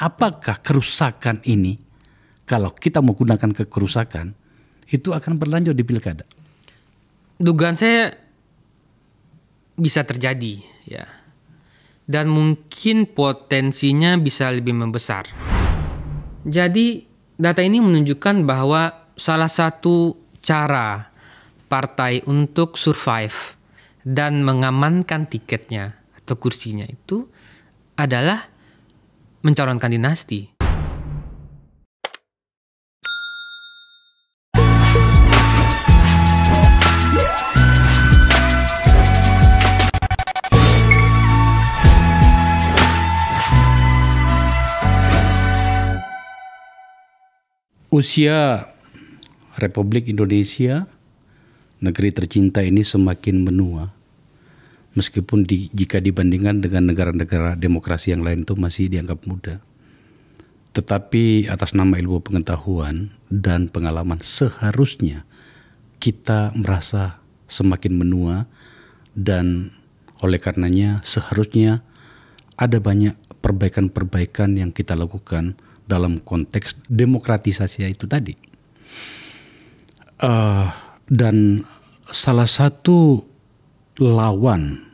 apakah kerusakan ini, kalau kita menggunakan kerusakan, itu akan berlanjut di pilkada? Dugaan saya bisa terjadi, ya. Dan mungkin potensinya bisa lebih membesar. Jadi data ini menunjukkan bahwa salah satu cara partai untuk survive dan mengamankan tiketnya atau kursinya itu adalah mencalonkan dinasti. Usia Republik Indonesia, negeri tercinta ini semakin menua. Meskipun jika dibandingkan dengan negara-negara demokrasi yang lain itu masih dianggap muda. Tetapi atas nama ilmu pengetahuan dan pengalaman seharusnya kita merasa semakin menua, dan oleh karenanya seharusnya ada banyak perbaikan-perbaikan yang kita lakukan dalam konteks demokratisasi itu tadi. Dan salah satu lawan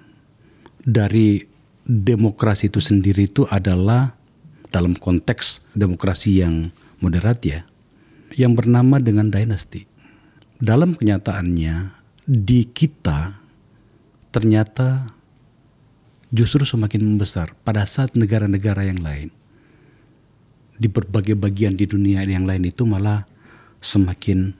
dari demokrasi itu sendiri itu adalah dalam konteks demokrasi yang moderat, ya, yang bernama dengan dinasti. Dalam kenyataannya di kita ternyata justru semakin membesar pada saat negara-negara yang lain di berbagai bagian di dunia yang lain itu malah semakin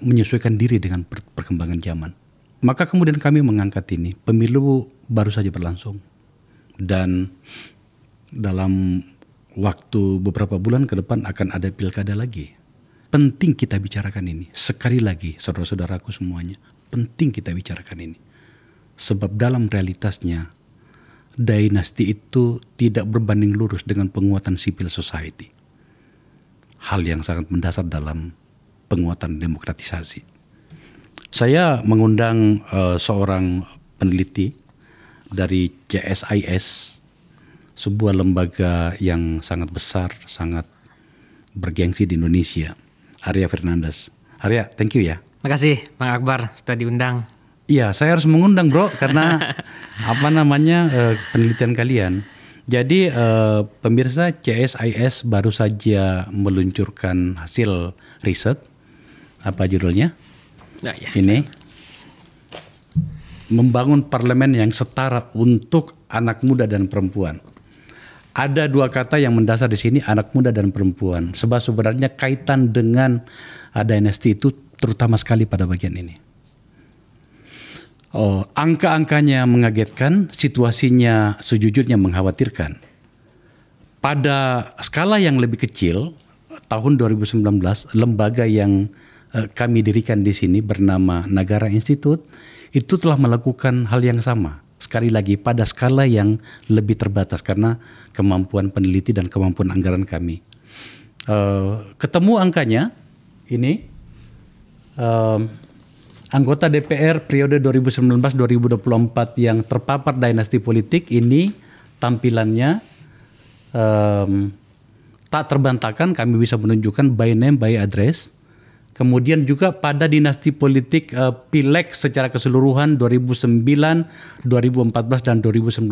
menyesuaikan diri dengan perkembangan zaman. Maka kemudian kami mengangkat ini. Pemilu baru saja berlangsung, dan dalam waktu beberapa bulan ke depan akan ada pilkada lagi. Penting kita bicarakan ini. Sekali lagi, saudara-saudaraku semuanya, penting kita bicarakan ini. Sebab dalam realitasnya dinasti itu tidak berbanding lurus dengan penguatan civil society. Hal yang sangat mendasar dalam penguatan demokratisasi. Saya mengundang seorang peneliti dari CSIS, sebuah lembaga yang sangat besar, sangat bergengsi di Indonesia, Arya Fernandes. Arya, thank you ya. Makasih Bang Akbar sudah diundang. Iya, saya harus mengundang, bro, karena penelitian kalian. Jadi pemirsa, CSIS baru saja meluncurkan hasil riset. Apa judulnya? Nah, ya. Ini membangun parlemen yang setara untuk anak muda dan perempuan. Ada dua kata yang mendasar di sini, anak muda dan perempuan. Sebab sebenarnya kaitan dengan dinasti itu terutama sekali pada bagian ini. Angka-angkanya mengagetkan, situasinya sejujurnya mengkhawatirkan. Pada skala yang lebih kecil, tahun 2019, lembaga yang kami dirikan di sini bernama Nagara Institute itu telah melakukan hal yang sama. Sekali lagi pada skala yang lebih terbatas karena kemampuan peneliti dan kemampuan anggaran kami. Ketemu angkanya ini. Anggota DPR periode 2019-2024 yang terpapar dinasti politik ini tampilannya tak terbantahkan, kami bisa menunjukkan by name, by address. Kemudian juga pada dinasti politik pileg secara keseluruhan 2009, 2014 dan 2019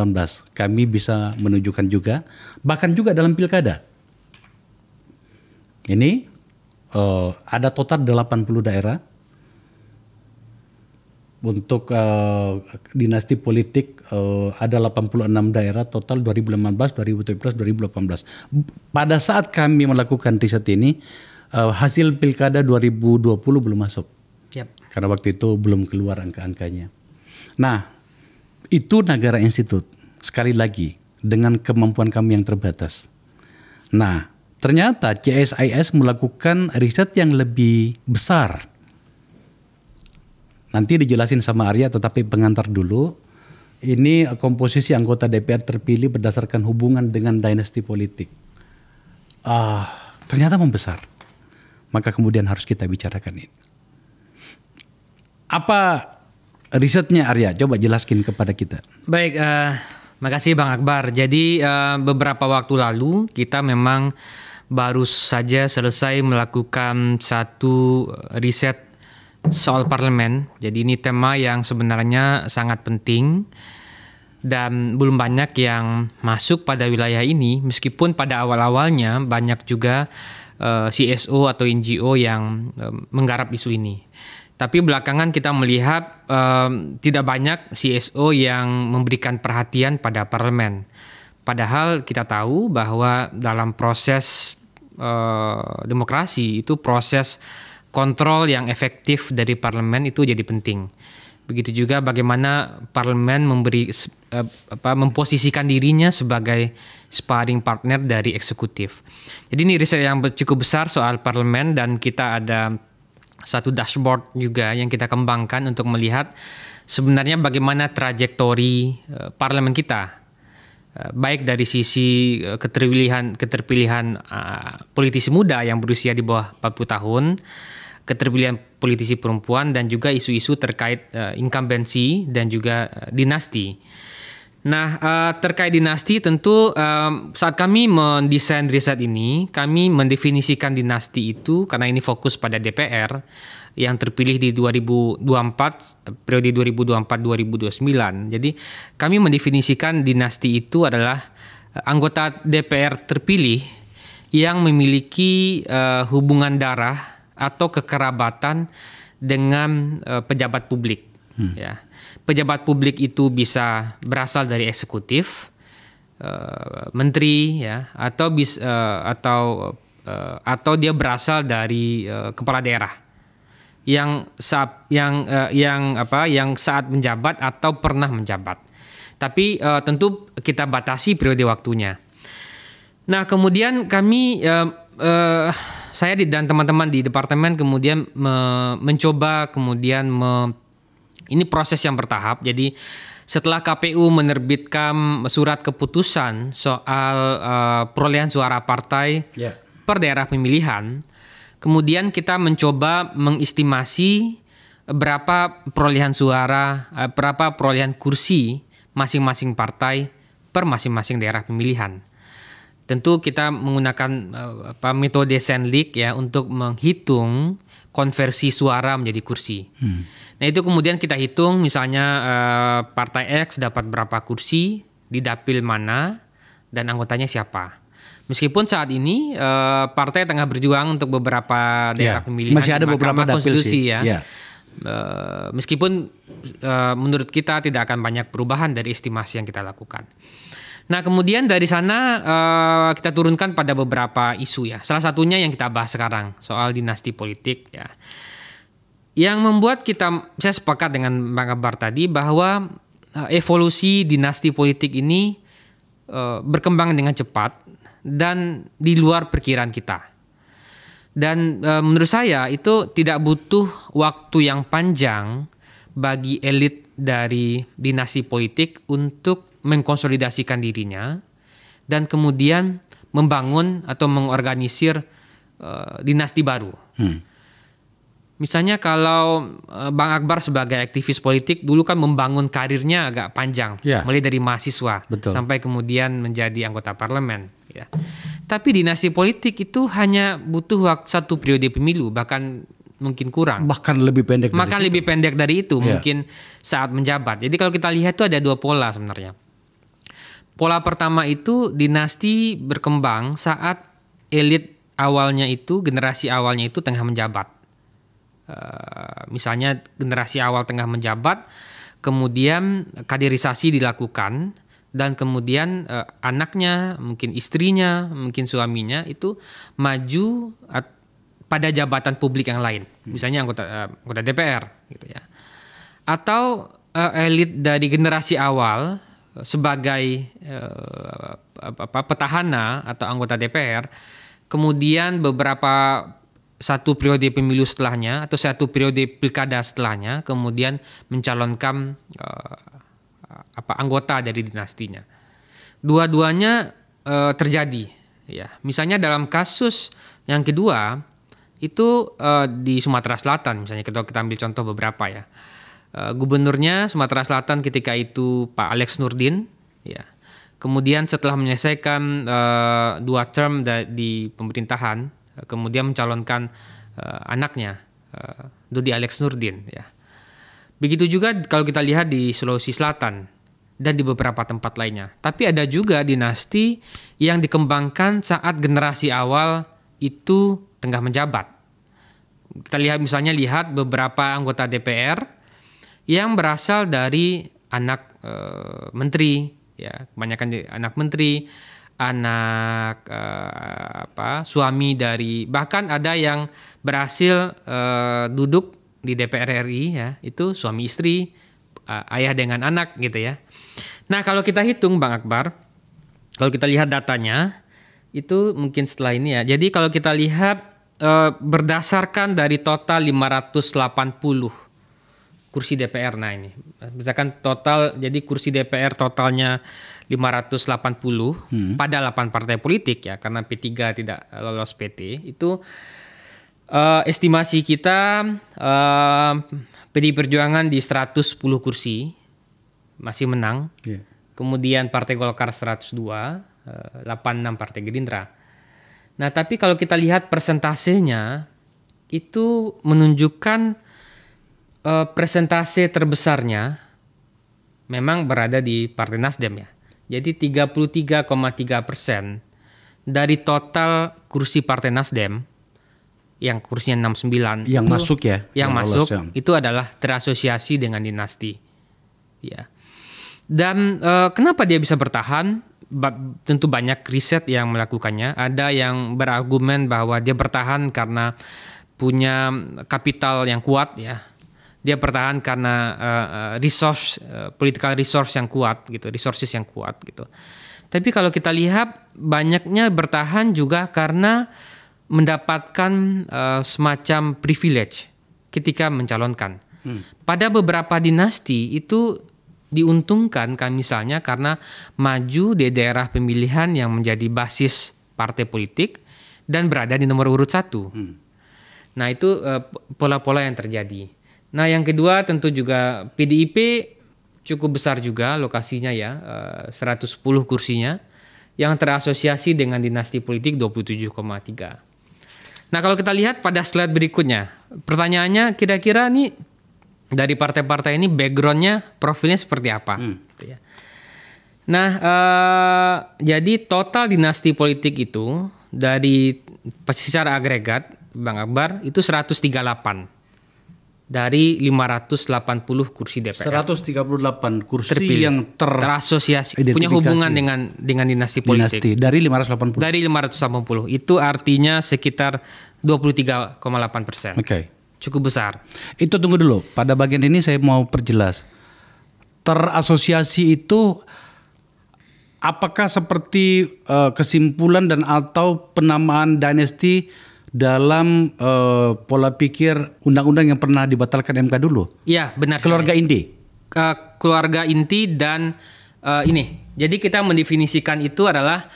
kami bisa menunjukkan juga, bahkan juga dalam pilkada. Ini ada total 80 daerah. Untuk dinasti politik ada 86 daerah total 2015, 2017, 2018. Pada saat kami melakukan riset ini, hasil pilkada 2020 belum masuk. Yep. Karena waktu itu belum keluar angka-angkanya. Nah, itu Nagara Institute. Sekali lagi, dengan kemampuan kami yang terbatas. Nah, ternyata CSIS melakukan riset yang lebih besar. Nanti dijelasin sama Arya, tetapi pengantar dulu. Ini komposisi anggota DPR terpilih berdasarkan hubungan dengan dinasti politik. Ternyata membesar. Maka kemudian harus kita bicarakan ini. Apa risetnya, Arya? Coba jelaskin kepada kita. Baik, Makasih Bang Akbar. Jadi beberapa waktu lalu kita memang baru saja selesai melakukan satu riset soal parlemen. Jadi ini tema yang sebenarnya sangat penting dan belum banyak yang masuk pada wilayah ini, meskipun pada awal-awalnya banyak juga CSO atau NGO yang menggarap isu ini. Tapi belakangan kita melihat tidak banyak CSO yang memberikan perhatian pada parlemen. Padahal kita tahu bahwa dalam proses demokrasi itu proses kontrol yang efektif dari parlemen itu jadi penting. Begitu juga bagaimana parlemen memposisikan dirinya sebagai sparring partner dari eksekutif. Jadi ini riset yang cukup besar soal parlemen dan kita ada satu dashboard juga yang kita kembangkan untuk melihat sebenarnya bagaimana trajektori parlemen kita. Baik dari sisi keterpilihan politisi muda yang berusia di bawah 40 tahun, keterpilihan politisi perempuan, dan juga isu-isu terkait inkambensi dan juga dinasti. Nah, terkait dinasti tentu saat kami mendesain riset ini, kami mendefinisikan dinasti itu karena ini fokus pada DPR yang terpilih di 2024, periode 2024-2029. Jadi kami mendefinisikan dinasti itu adalah anggota DPR terpilih yang memiliki hubungan darah atau kekerabatan dengan pejabat publik. Ya. Pejabat publik itu bisa berasal dari eksekutif, menteri, ya, atau dia berasal dari kepala daerah yang saat menjabat atau pernah menjabat. Tapi tentu kita batasi periode waktunya. Nah, kemudian kami saya dan teman-teman di departemen kemudian mencoba ini proses yang bertahap. Jadi setelah KPU menerbitkan surat keputusan soal perolehan suara partai per daerah pemilihan, kemudian kita mencoba mengestimasi berapa perolehan suara, berapa perolehan kursi masing-masing partai per masing-masing daerah pemilihan. Tentu kita menggunakan metode Sandvik ya untuk menghitung konversi suara menjadi kursi. Nah, itu kemudian kita hitung misalnya partai X dapat berapa kursi di dapil mana dan anggotanya siapa. Meskipun saat ini partai tengah berjuang untuk beberapa daerah pemilihan, masih ada beberapa dapil konstitusi sih. Ya. Meskipun menurut kita tidak akan banyak perubahan dari estimasi yang kita lakukan. Nah, kemudian dari sana kita turunkan pada beberapa isu ya. Salah satunya yang kita bahas sekarang soal dinasti politik ya. Yang membuat saya sepakat dengan Bang Akbar tadi bahwa evolusi dinasti politik ini berkembang dengan cepat dan di luar perkiraan kita. Dan menurut saya itu tidak butuh waktu yang panjang bagi elit dari dinasti politik untuk mengkonsolidasikan dirinya dan kemudian membangun atau mengorganisir dinasti baru. Misalnya kalau Bang Akbar sebagai aktivis politik dulu kan membangun karirnya agak panjang, mulai dari mahasiswa sampai kemudian menjadi anggota parlemen. Ya. Tapi dinasti politik itu hanya butuh waktu satu periode pemilu, bahkan mungkin kurang. Bahkan lebih pendek. Lebih pendek dari itu, mungkin saat menjabat. Jadi kalau kita lihat itu ada dua pola sebenarnya. Pola pertama itu dinasti berkembang saat elit awalnya itu, generasi awalnya itu tengah menjabat. Misalnya generasi awal tengah menjabat, kemudian kaderisasi dilakukan, dan kemudian anaknya, mungkin istrinya, mungkin suaminya itu maju pada jabatan publik yang lain, misalnya anggota DPR, gitu ya. Atau elit dari generasi awal sebagai petahana atau anggota DPR, kemudian satu periode pemilu setelahnya atau satu periode pilkada setelahnya kemudian mencalonkan anggota dari dinastinya. Dua-duanya terjadi ya. Misalnya dalam kasus yang kedua itu di Sumatera Selatan, misalnya kita ambil contoh beberapa ya. Gubernurnya Sumatera Selatan ketika itu Pak Alex Nurdin ya. Kemudian setelah menyelesaikan 2 term di pemerintahan, kemudian mencalonkan anaknya Dodi Alex Nurdin, ya. Begitu juga kalau kita lihat di Sulawesi Selatan dan di beberapa tempat lainnya. Tapi ada juga dinasti yang dikembangkan saat generasi awal itu tengah menjabat. Kita lihat beberapa anggota DPR yang berasal dari anak menteri, ya, kebanyakan anak menteri, anak suami dari, bahkan ada yang berhasil duduk di DPR RI, ya, itu suami istri, ayah dengan anak gitu ya. Nah, kalau kita hitung Bang Akbar, kalau kita lihat datanya itu mungkin setelah ini ya. Jadi kalau kita lihat berdasarkan dari total 580 kursi DPR. Nah ini, misalkan total, jadi kursi DPR totalnya 580 pada 8 partai politik ya, karena P3 tidak lolos PT, itu estimasi kita PDI Perjuangan di 110 kursi masih menang. Yeah. Kemudian Partai Golkar 102, 86 Partai Gerindra. Nah, tapi kalau kita lihat persentasenya itu menunjukkan persentase terbesarnya memang berada di Partai Nasdem ya. Jadi 33,3% dari total kursi Partai Nasdem yang kursinya 69 yang itu, masuk ya, yang masuk lolos, ya. Itu adalah terasosiasi dengan dinasti. Ya. Dan kenapa dia bisa bertahan? Tentu banyak riset yang melakukannya. Ada yang berargumen bahwa dia bertahan karena punya kapital yang kuat ya. Dia bertahan karena political resource yang kuat gitu, resources yang kuat gitu. Tapi kalau kita lihat banyaknya bertahan juga karena mendapatkan semacam privilege ketika mencalonkan. Pada beberapa dinasti itu diuntungkan kan, misalnya karena maju di daerah pemilihan yang menjadi basis partai politik dan berada di nomor urut 1. Nah itu pola-pola yang terjadi. Nah yang kedua tentu juga PDIP cukup besar juga lokasinya ya, 110 kursinya yang terasosiasi dengan dinasti politik 27,3. Nah kalau kita lihat pada slide berikutnya, pertanyaannya kira-kira nih dari partai-partai ini backgroundnya, profilnya seperti apa? Gitu ya. Nah, jadi total dinasti politik itu dari secara agregat, Bang Akbar, itu 138 dari 580 kursi DPR. 138 kursi terpilih, yang terasosiasi, punya hubungan dengan dinasti politik. Dinasti dari 580. Dari 580, itu artinya sekitar 23,8%. Oke. Cukup besar. Itu tunggu dulu. Pada bagian ini saya mau perjelas. Terasosiasi itu apakah seperti kesimpulan dan atau penamaan dinasti dalam pola pikir undang-undang yang pernah dibatalkan MK dulu? Iya, benar. Keluarga inti. Keluarga inti dan ini. Jadi kita mendefinisikan itu adalah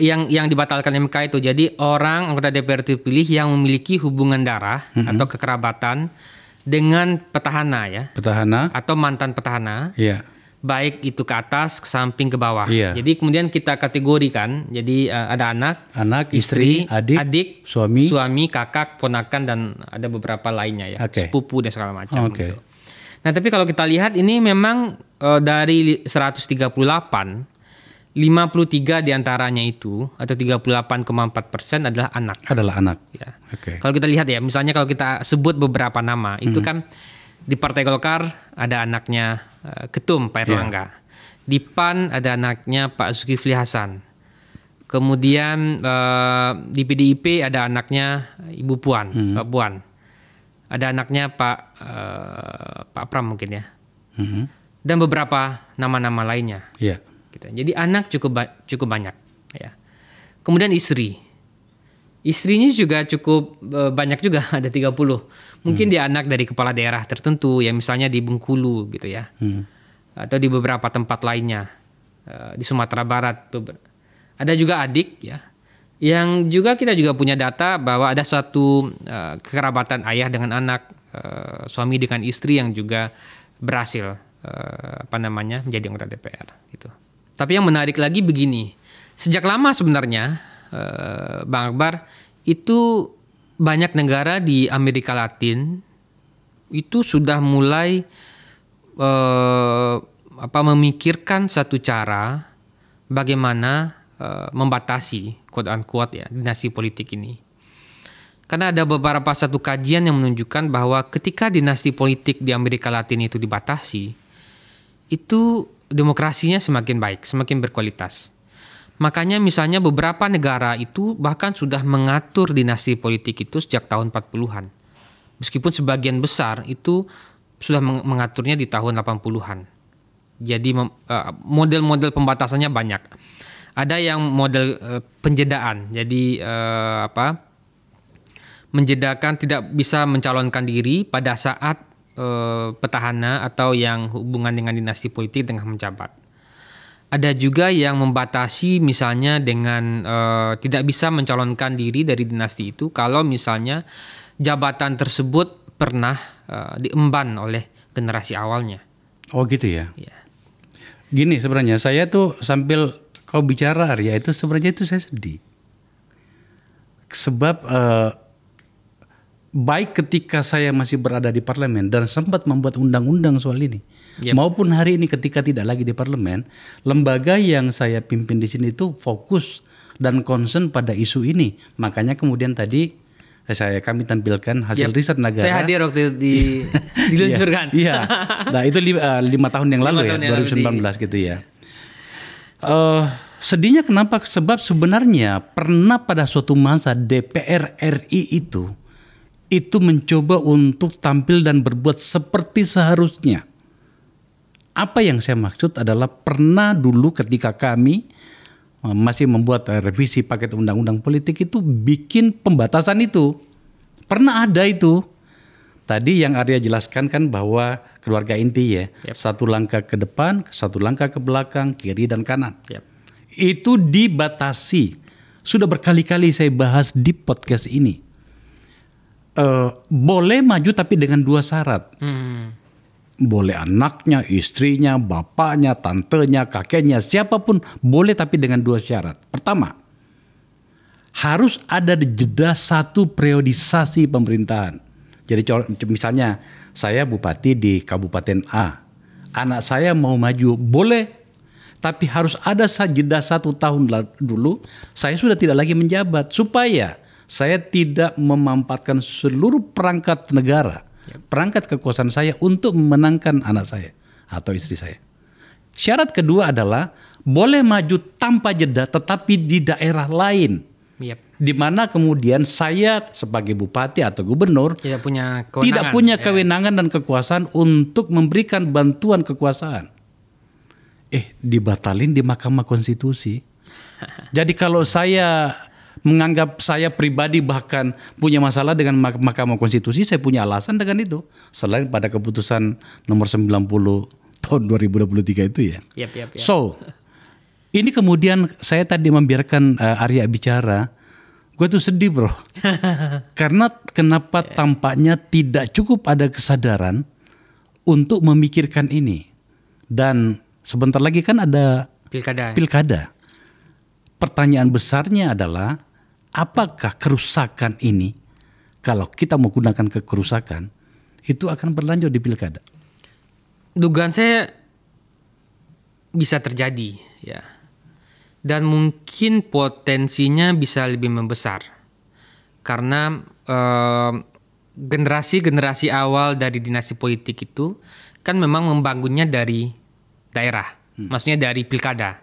yang dibatalkan MK itu. Jadi orang anggota DPR terpilih yang memiliki hubungan darah atau kekerabatan dengan petahana ya. Petahana atau mantan petahana. Iya. Baik itu ke atas, ke samping, ke bawah. Iya. Jadi kemudian kita kategorikan. Jadi ada anak, istri, adik, suami, kakak, ponakan, dan ada beberapa lainnya ya. Okay. Sepupu dan segala macam Okay. gitu. Nah, tapi kalau kita lihat ini memang dari 138 53 diantaranya itu atau 38,4% adalah anak. Adalah anak. Ya. Oke. Kalau kita lihat ya, misalnya kalau kita sebut beberapa nama, itu kan di Partai Golkar ada anaknya Ketum Pak Erlangga. Di PAN ada anaknya Pak Zulkifli Hasan. Kemudian di PDIP ada anaknya Ibu Puan, Pak Puan. Ada anaknya Pak Pram mungkin ya. Dan beberapa nama-nama lainnya. Iya. Gitu. Jadi anak cukup banyak ya. Kemudian istrinya juga cukup banyak juga, ada 30. Mungkin dia anak dari kepala daerah tertentu ya, misalnya di Bengkulu gitu ya. Atau di beberapa tempat lainnya di Sumatera Barat. Ada juga adik ya. Yang juga kita juga punya data bahwa ada suatu kekerabatan ayah dengan anak, suami dengan istri yang juga berhasil menjadi anggota DPR gitu. Tapi yang menarik lagi begini, sejak lama sebenarnya Bang Akbar, itu banyak negara di Amerika Latin itu sudah mulai memikirkan satu cara bagaimana membatasi quote unquote ya dinasti politik ini. Karena ada beberapa satu kajian yang menunjukkan bahwa ketika dinasti politik di Amerika Latin itu dibatasi, itu demokrasinya semakin baik, semakin berkualitas. Makanya misalnya beberapa negara itu bahkan sudah mengatur dinasti politik itu sejak tahun 40-an. Meskipun sebagian besar itu sudah mengaturnya di tahun 80-an. Jadi model-model pembatasannya banyak. Ada yang model penjedaan. Jadi menjedakan tidak bisa mencalonkan diri pada saat petahana atau yang hubungan dengan dinasti politik tengah menjabat. Ada juga yang membatasi misalnya dengan tidak bisa mencalonkan diri dari dinasti itu kalau misalnya jabatan tersebut pernah diemban oleh generasi awalnya. Oh gitu ya? Ya. Gini sebenarnya saya tuh sambil kau bicara Arya itu sebenarnya itu saya sedih. Sebab baik ketika saya masih berada di parlemen dan sempat membuat undang-undang soal ini, maupun hari ini ketika tidak lagi di parlemen, lembaga yang saya pimpin di sini itu fokus dan concern pada isu ini. Makanya kemudian tadi kami tampilkan hasil riset negara. Saya hadir waktu diluncurkan. Iya. Nah itu 5 tahun yang lalu ya, 2019 gitu ya. Sedihnya kenapa? Sebab sebenarnya pernah pada suatu masa DPR RI itu mencoba untuk tampil dan berbuat seperti seharusnya. Apa yang saya maksud adalah pernah dulu ketika kami masih membuat revisi paket undang-undang politik itu bikin pembatasan itu. Pernah ada itu. Tadi yang Arya jelaskan kan bahwa keluarga inti ya. Satu langkah ke depan, satu langkah ke belakang, kiri dan kanan. Itu dibatasi. Sudah berkali-kali saya bahas di podcast ini. Boleh maju tapi dengan 2 syarat. Boleh anaknya, istrinya, bapaknya, tantenya, kakeknya, siapapun boleh tapi dengan 2 syarat. Pertama, harus ada jeda 1 periodisasi pemerintahan. Jadi misalnya saya bupati di Kabupaten A, anak saya mau maju boleh, tapi harus ada jeda 1 tahun dulu saya sudah tidak lagi menjabat supaya saya tidak memampatkan seluruh perangkat negara, perangkat kekuasaan saya untuk memenangkan anak saya atau istri saya. Syarat kedua adalah boleh maju tanpa jeda tetapi di daerah lain. Di mana kemudian saya sebagai bupati atau gubernur tidak punya kewenangan dan kekuasaan untuk memberikan bantuan kekuasaan. Dibatalin di Mahkamah Konstitusi. Jadi kalau saya menganggap saya pribadi bahkan punya masalah dengan Mahkamah Konstitusi, saya punya alasan dengan itu. Selain pada keputusan nomor 90 tahun 2023 itu ya. So, ini kemudian saya tadi membiarkan Arya bicara, gue tuh sedih bro. Karena kenapa tampaknya tidak cukup ada kesadaran untuk memikirkan ini. Dan sebentar lagi kan ada pilkada. Pertanyaan besarnya adalah apakah kerusakan ini, kalau kita menggunakan kerusakan, itu akan berlanjut di pilkada? Dugaan saya bisa terjadi ya. Dan mungkin potensinya bisa lebih membesar. Karena generasi-generasi awal dari dinasti politik itu kan memang membangunnya dari daerah. Maksudnya dari pilkada.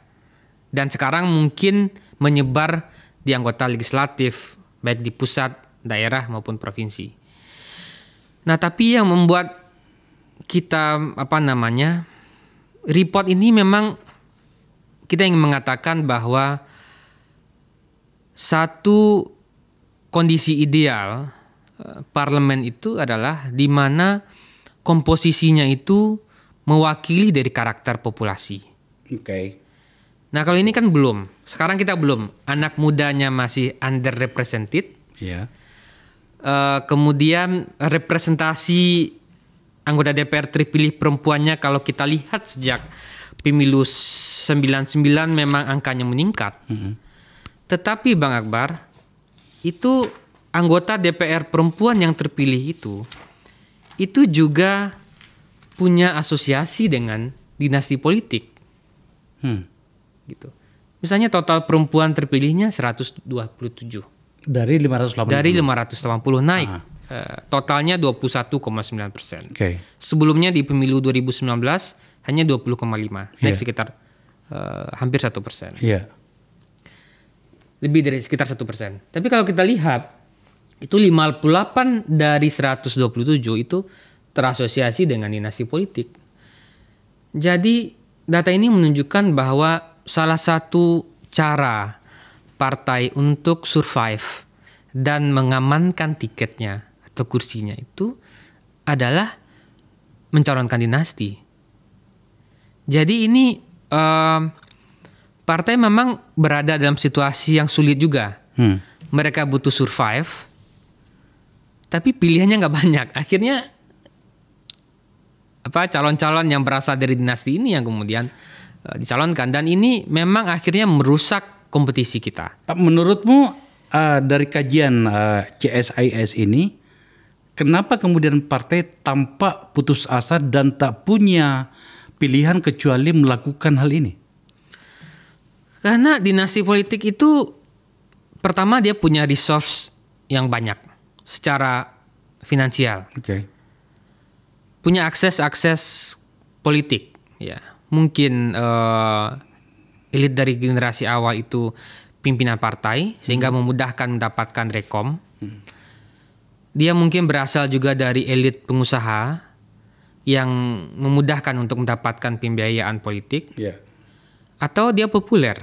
Dan sekarang mungkin menyebar di anggota legislatif, baik di pusat, daerah maupun provinsi. Nah, tapi yang membuat kita report ini memang kita ingin mengatakan bahwa satu kondisi ideal parlemen itu adalah di mana komposisinya itu mewakili dari karakter populasi. Nah, kalau ini kan belum. Sekarang kita belum. Anak mudanya masih underrepresented. Kemudian representasi anggota DPR terpilih perempuannya kalau kita lihat sejak pemilu 99 memang angkanya meningkat. Tetapi Bang Akbar, itu anggota DPR perempuan yang terpilih itu juga punya asosiasi dengan dinasti politik. Gitu. Misalnya total perempuan terpilihnya 127. Dari 580. Dari 580 naik. Totalnya 21,9%. Okay. Sebelumnya di pemilu 2019 hanya 20,5. Naik sekitar hampir 1%. Yeah. Lebih dari sekitar 1%. Tapi kalau kita lihat, itu 58 dari 127 itu terasosiasi dengan dinasti politik. Jadi data ini menunjukkan bahwa salah satu cara partai untuk survive dan mengamankan tiketnya atau kursinya itu adalah mencalonkan dinasti. Jadi ini partai memang berada dalam situasi yang sulit juga. Mereka butuh survive, tapi pilihannya nggak banyak. Akhirnya calon-calon yang berasal dari dinasti ini yang kemudian dicalonkan, dan ini memang akhirnya merusak kompetisi kita. Menurutmu dari kajian CSIS ini, kenapa kemudian partai tampak putus asa dan tak punya pilihan kecuali melakukan hal ini? Karena dinasti politik itu pertama dia punya resource yang banyak secara finansial. Okay. Punya akses politik, ya. Mungkin elit dari generasi awal itu pimpinan partai sehingga memudahkan mendapatkan rekom. Dia mungkin berasal juga dari elit pengusaha yang memudahkan untuk mendapatkan pembiayaan politik. Yeah. Atau dia populer.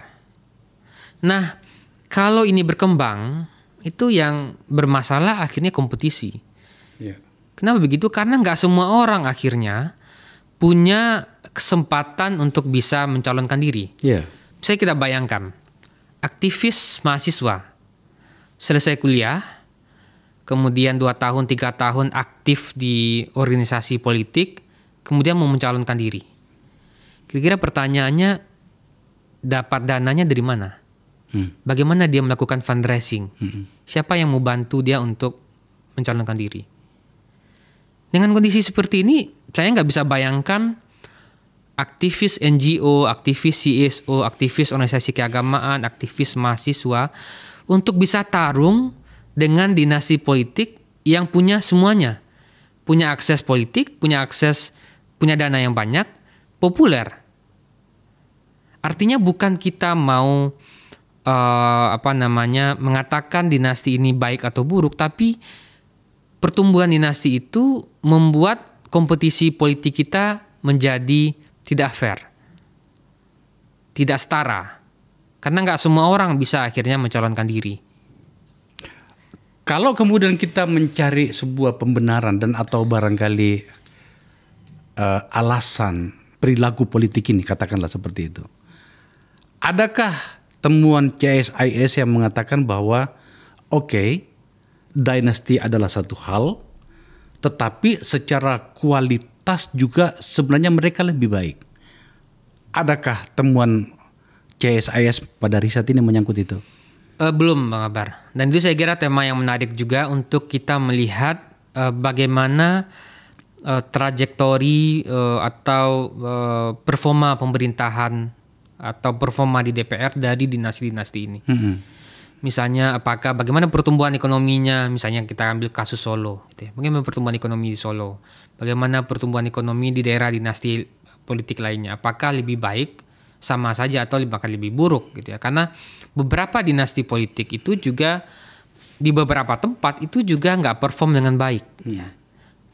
Nah, kalau ini berkembang, itu yang bermasalah akhirnya kompetisi. Yeah. Kenapa begitu? Karena nggak semua orang akhirnya punya kesempatan untuk bisa mencalonkan diri. Yeah. Misalnya kita bayangkan, aktivis mahasiswa selesai kuliah, kemudian 2 tahun, 3 tahun aktif di organisasi politik, kemudian mau mencalonkan diri. Kira-kira pertanyaannya, dapat dananya dari mana? Bagaimana dia melakukan fundraising? Siapa yang mau bantu dia untuk mencalonkan diri? Dengan kondisi seperti ini, saya nggak bisa bayangkan aktivis NGO, aktivis CSO, aktivis organisasi keagamaan, aktivis mahasiswa untuk bisa tarung dengan dinasti politik yang punya semuanya. Punya akses politik, punya dana yang banyak, populer. Artinya bukan kita mau mengatakan dinasti ini baik atau buruk, tapi pertumbuhan dinasti itu membuat kompetisi politik kita menjadi tidak fair, tidak setara, karena nggak semua orang bisa akhirnya mencalonkan diri. Kalau kemudian kita mencari sebuah pembenaran dan atau barangkali alasan perilaku politik ini, katakanlah seperti itu, adakah temuan CSIS yang mengatakan bahwa oke, dinasti adalah satu hal, tetapi secara kualitas juga sebenarnya mereka lebih baik. Adakah temuan CSIS pada riset ini menyangkut itu? Belum, Bang Akbar. Dan itu saya kira tema yang menarik juga untuk kita melihat bagaimana trajektori atau performa pemerintahan atau performa di DPR dari dinasti-dinasti ini. Misalnya bagaimana pertumbuhan ekonominya, misalnya kita ambil kasus Solo, gitu ya. Bagaimana pertumbuhan ekonomi di Solo, bagaimana pertumbuhan ekonomi di daerah dinasti politik lainnya, apakah lebih baik, sama saja, atau bahkan lebih buruk, gitu ya. Karena beberapa dinasti politik itu juga di beberapa tempat itu juga nggak perform dengan baik.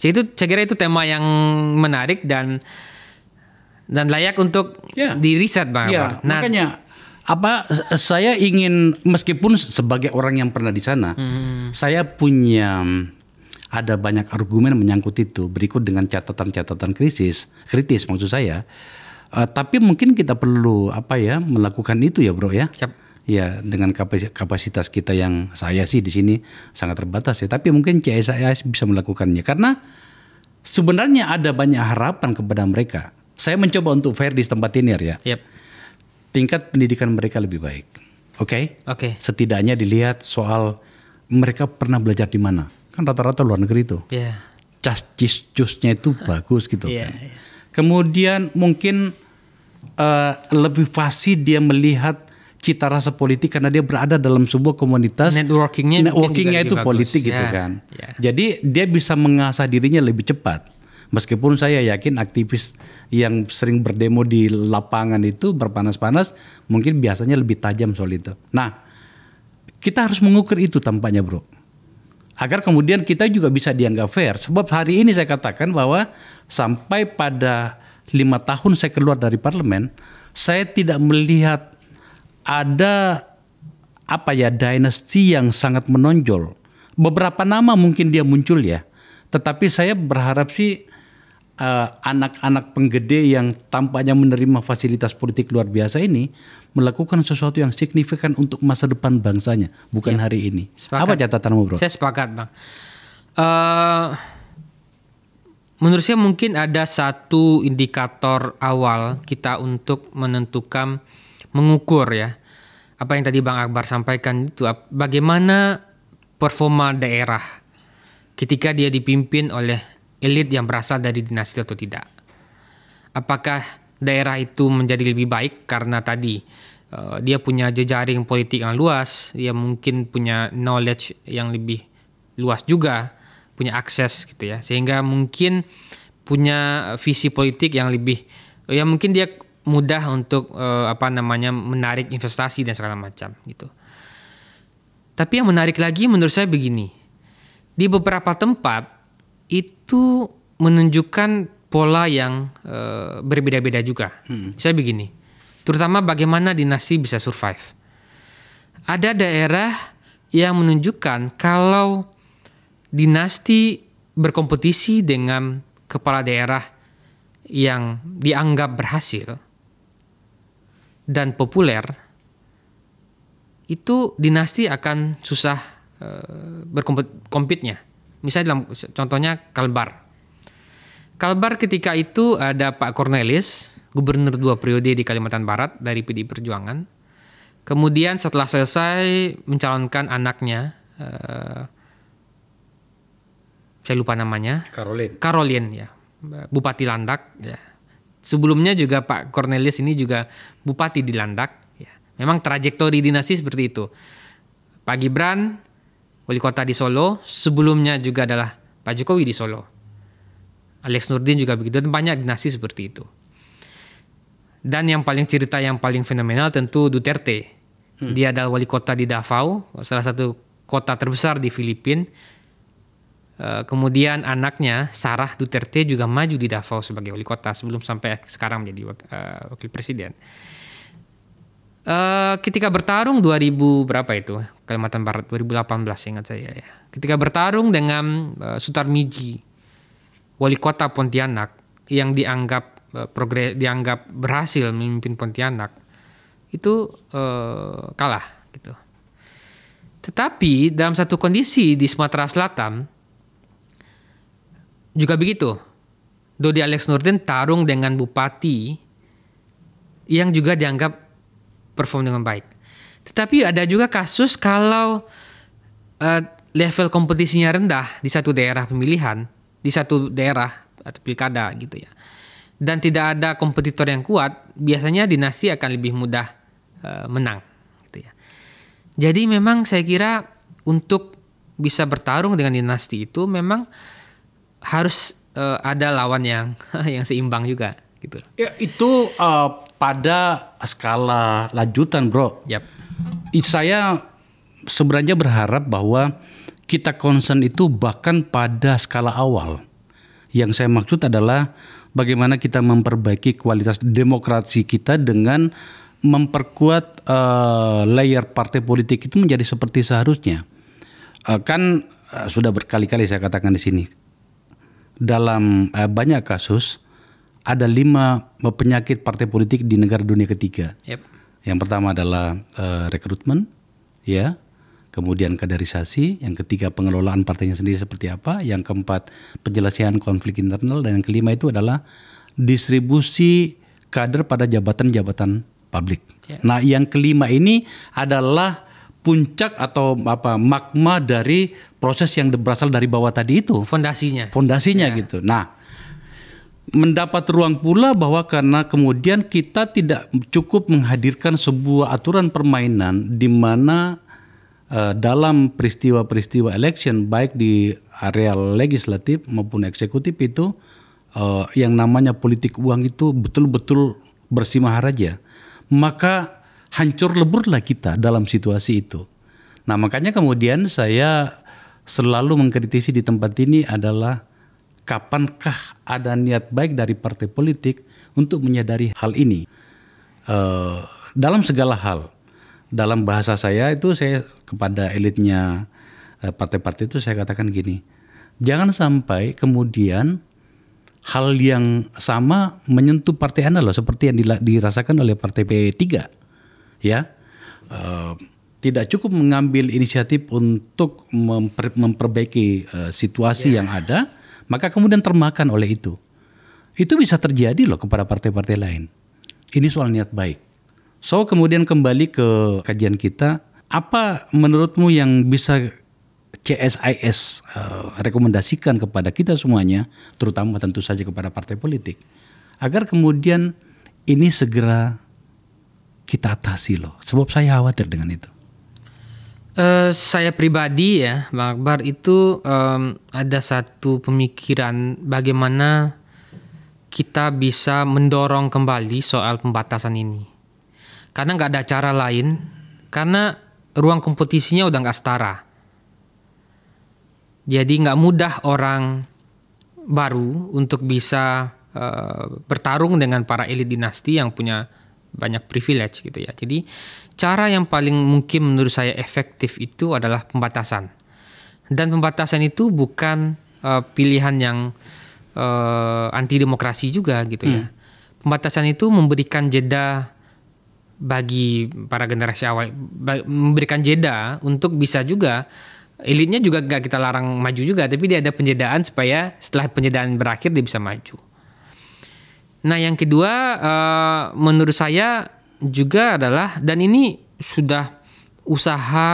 Jadi saya kira itu tema yang menarik dan layak untuk diriset, Bang. Nah, makanya saya ingin, meskipun sebagai orang yang pernah di sana, saya punya ada banyak argumen menyangkut itu, berikut dengan catatan-catatan kritis maksud saya. Tapi mungkin kita perlu melakukan itu ya, Bro ya. Siap. Ya, dengan kapasitas kita yang saya sih di sini sangat terbatas ya, tapi mungkin CSIS bisa melakukannya karena sebenarnya ada banyak harapan kepada mereka. saya mencoba untuk fair di tempat ini ya. Yep. Tingkat pendidikan mereka lebih baik. Oke? Oke. Setidaknya dilihat soal mereka pernah belajar di mana. Kan rata-rata luar negeri itu. Yeah. Cusnya itu bagus gitu Yeah, kan. yeah. Kemudian mungkin lebih fasih dia melihat cita rasa politik karena dia berada dalam sebuah komunitas. Networkingnya itu politik gitu kan. Yeah. Jadi dia bisa mengasah dirinya lebih cepat. Meskipun saya yakin aktivis yang sering berdemo di lapangan itu berpanas-panas mungkin biasanya lebih tajam soal itu. Nah, kita harus mengukur itu tampaknya bro. Agar kemudian kita juga bisa dianggap fair. Sebab hari ini saya katakan bahwa sampai pada 5 tahun saya keluar dari parlemen, saya tidak melihat ada dinasti yang sangat menonjol. Beberapa nama mungkin dia muncul ya. Tetapi saya berharap sih anak-anak penggede yang tampaknya menerima fasilitas politik luar biasa ini melakukan sesuatu yang signifikan untuk masa depan bangsanya, bukan hari ini. Sepakat. Apa catatanmu bro? Saya sepakat bang. Menurut saya mungkin ada satu indikator awal kita untuk menentukan, mengukur ya, apa yang tadi Bang Akbar sampaikan itu, bagaimana performa daerah ketika dia dipimpin oleh elit yang berasal dari dinasti atau tidak. Apakah daerah itu menjadi lebih baik karena tadi dia punya jejaring politik yang luas, dia mungkin punya knowledge yang lebih luas juga, punya akses gitu ya, sehingga mungkin punya visi politik yang lebih, ya mungkin dia mudah untuk menarik investasi dan segala macam gitu. Tapi yang menarik lagi menurut saya begini, di beberapa tempat itu menunjukkan pola yang berbeda-beda juga. Misalnya begini, terutama bagaimana dinasti bisa survive. Ada daerah yang menunjukkan kalau dinasti berkompetisi dengan kepala daerah yang dianggap berhasil dan populer, itu dinasti akan susah berkompetisinya. Misalnya contohnya Kalbar. Kalbar ketika itu ada Pak Cornelis, gubernur 2 periode di Kalimantan Barat dari PDI Perjuangan. Kemudian setelah selesai mencalonkan anaknya, saya lupa namanya. Karolin ya, Bupati Landak. Ya. Sebelumnya juga Pak Cornelis ini juga Bupati di Landak. Ya. Memang trajektori dinasti seperti itu. Pak Gibran wali kota di Solo, sebelumnya juga adalah Pak Jokowi di Solo. Alex Nurdin juga begitu, dan banyak dinasti seperti itu. Dan yang paling fenomenal tentu Duterte. Dia adalah wali kota di Davao, salah satu kota terbesar di Filipina. Kemudian anaknya Sarah Duterte juga maju di Davao sebagai wali kota sebelum sampai sekarang menjadi wakil presiden. Ketika bertarung 2000 berapa itu Kalimantan Barat 2018 ingat saya ya. Ketika bertarung dengan Sutarmiji wali kota Pontianak yang dianggap berhasil memimpin Pontianak itu kalah gitu. Tetapi dalam satu kondisi di Sumatera Selatan juga begitu. Dodi Alex Nurdin tarung dengan bupati yang juga dianggap perform dengan baik. Tetapi ada juga kasus kalau level kompetisinya rendah di satu daerah pemilihan, di satu daerah atau pilkada gitu ya. Dan tidak ada kompetitor yang kuat, biasanya dinasti akan lebih mudah menang gitu ya. Jadi memang saya kira untuk bisa bertarung dengan dinasti itu memang harus ada lawan yang seimbang juga gitu. Ya, itu pada skala lanjutan, bro. Yap. Saya sebenarnya berharap bahwa kita concern itu bahkan pada skala awal. Yang saya maksud adalah bagaimana kita memperbaiki kualitas demokrasi kita dengan memperkuat layer partai politik itu menjadi seperti seharusnya. Sudah berkali-kali saya katakan di sini. Dalam banyak kasus ada 5 penyakit partai politik di negara dunia ketiga. Yep. Yang pertama adalah rekrutmen, ya. Kemudian kaderisasi, yang ketiga pengelolaan partainya sendiri seperti apa, yang keempat penyelesaian konflik internal, dan yang kelima itu adalah distribusi kader pada jabatan-jabatan publik. Ya. Nah, yang kelima ini adalah puncak atau magma dari proses yang berasal dari bawah tadi itu. Fondasinya Gitu. Nah, mendapat ruang pula bahwa karena kemudian kita tidak cukup menghadirkan sebuah aturan permainan di mana dalam peristiwa-peristiwa election baik di area legislatif maupun eksekutif itu yang namanya politik uang itu betul-betul bersimaharaja. Maka hancur leburlah kita dalam situasi itu. Nah, makanya kemudian saya selalu mengkritisi di tempat ini adalah kapankah ada niat baik dari partai politik untuk menyadari hal ini dalam segala hal. Dalam bahasa saya itu, saya kepada elitnya partai-partai itu saya katakan gini, jangan sampai kemudian hal yang sama menyentuh partai Anda loh, seperti yang dirasakan oleh partai P3. Ya, tidak cukup mengambil inisiatif untuk memperbaiki situasi yang ada, maka kemudian termakan oleh itu. Itu bisa terjadi loh kepada partai-partai lain. Ini soal niat baik. So, kemudian kembali ke kajian kita, apa menurutmu yang bisa CSIS rekomendasikan kepada kita semuanya, terutama tentu saja kepada partai politik, agar kemudian ini segera kita atasi loh, sebab saya khawatir dengan itu. Saya pribadi ya, Bang Akbar, itu ada satu pemikiran bagaimana kita bisa mendorong kembali soal pembatasan ini. Karena nggak ada cara lain, karena ruang kompetisinya udah nggak setara. Jadi nggak mudah orang baru untuk bisa bertarung dengan para elit dinasti yang punya banyak privilege gitu ya. Jadi cara yang paling mungkin menurut saya efektif itu adalah pembatasan. Dan pembatasan itu bukan pilihan yang anti demokrasi juga gitu ya. Pembatasan itu memberikan jeda bagi para generasi awal, memberikan jeda untuk bisa juga elitnya juga gak kita larang maju juga, tapi dia ada penjedaan supaya setelah penjedaan berakhir dia bisa maju. Nah, yang kedua menurut saya juga adalah, dan ini sudah usaha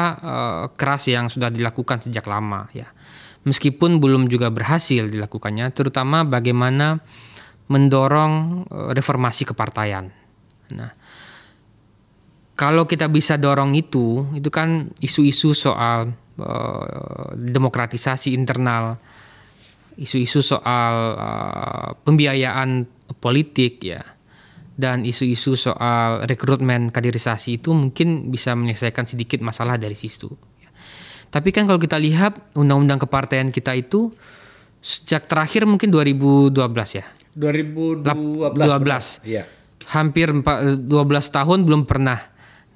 keras yang sudah dilakukan sejak lama ya, meskipun belum juga berhasil dilakukannya, terutama bagaimana mendorong reformasi kepartaian. Nah, kalau kita bisa dorong itu kan isu-isu soal demokratisasi internal, isu-isu soal pembiayaan politik ya, dan isu-isu soal rekrutmen kaderisasi itu mungkin bisa menyelesaikan sedikit masalah dari situ. Tapi kan kalau kita lihat undang-undang kepartaian kita itu sejak terakhir mungkin 2012 ya. 2012. Iya. Hampir 12 tahun belum pernah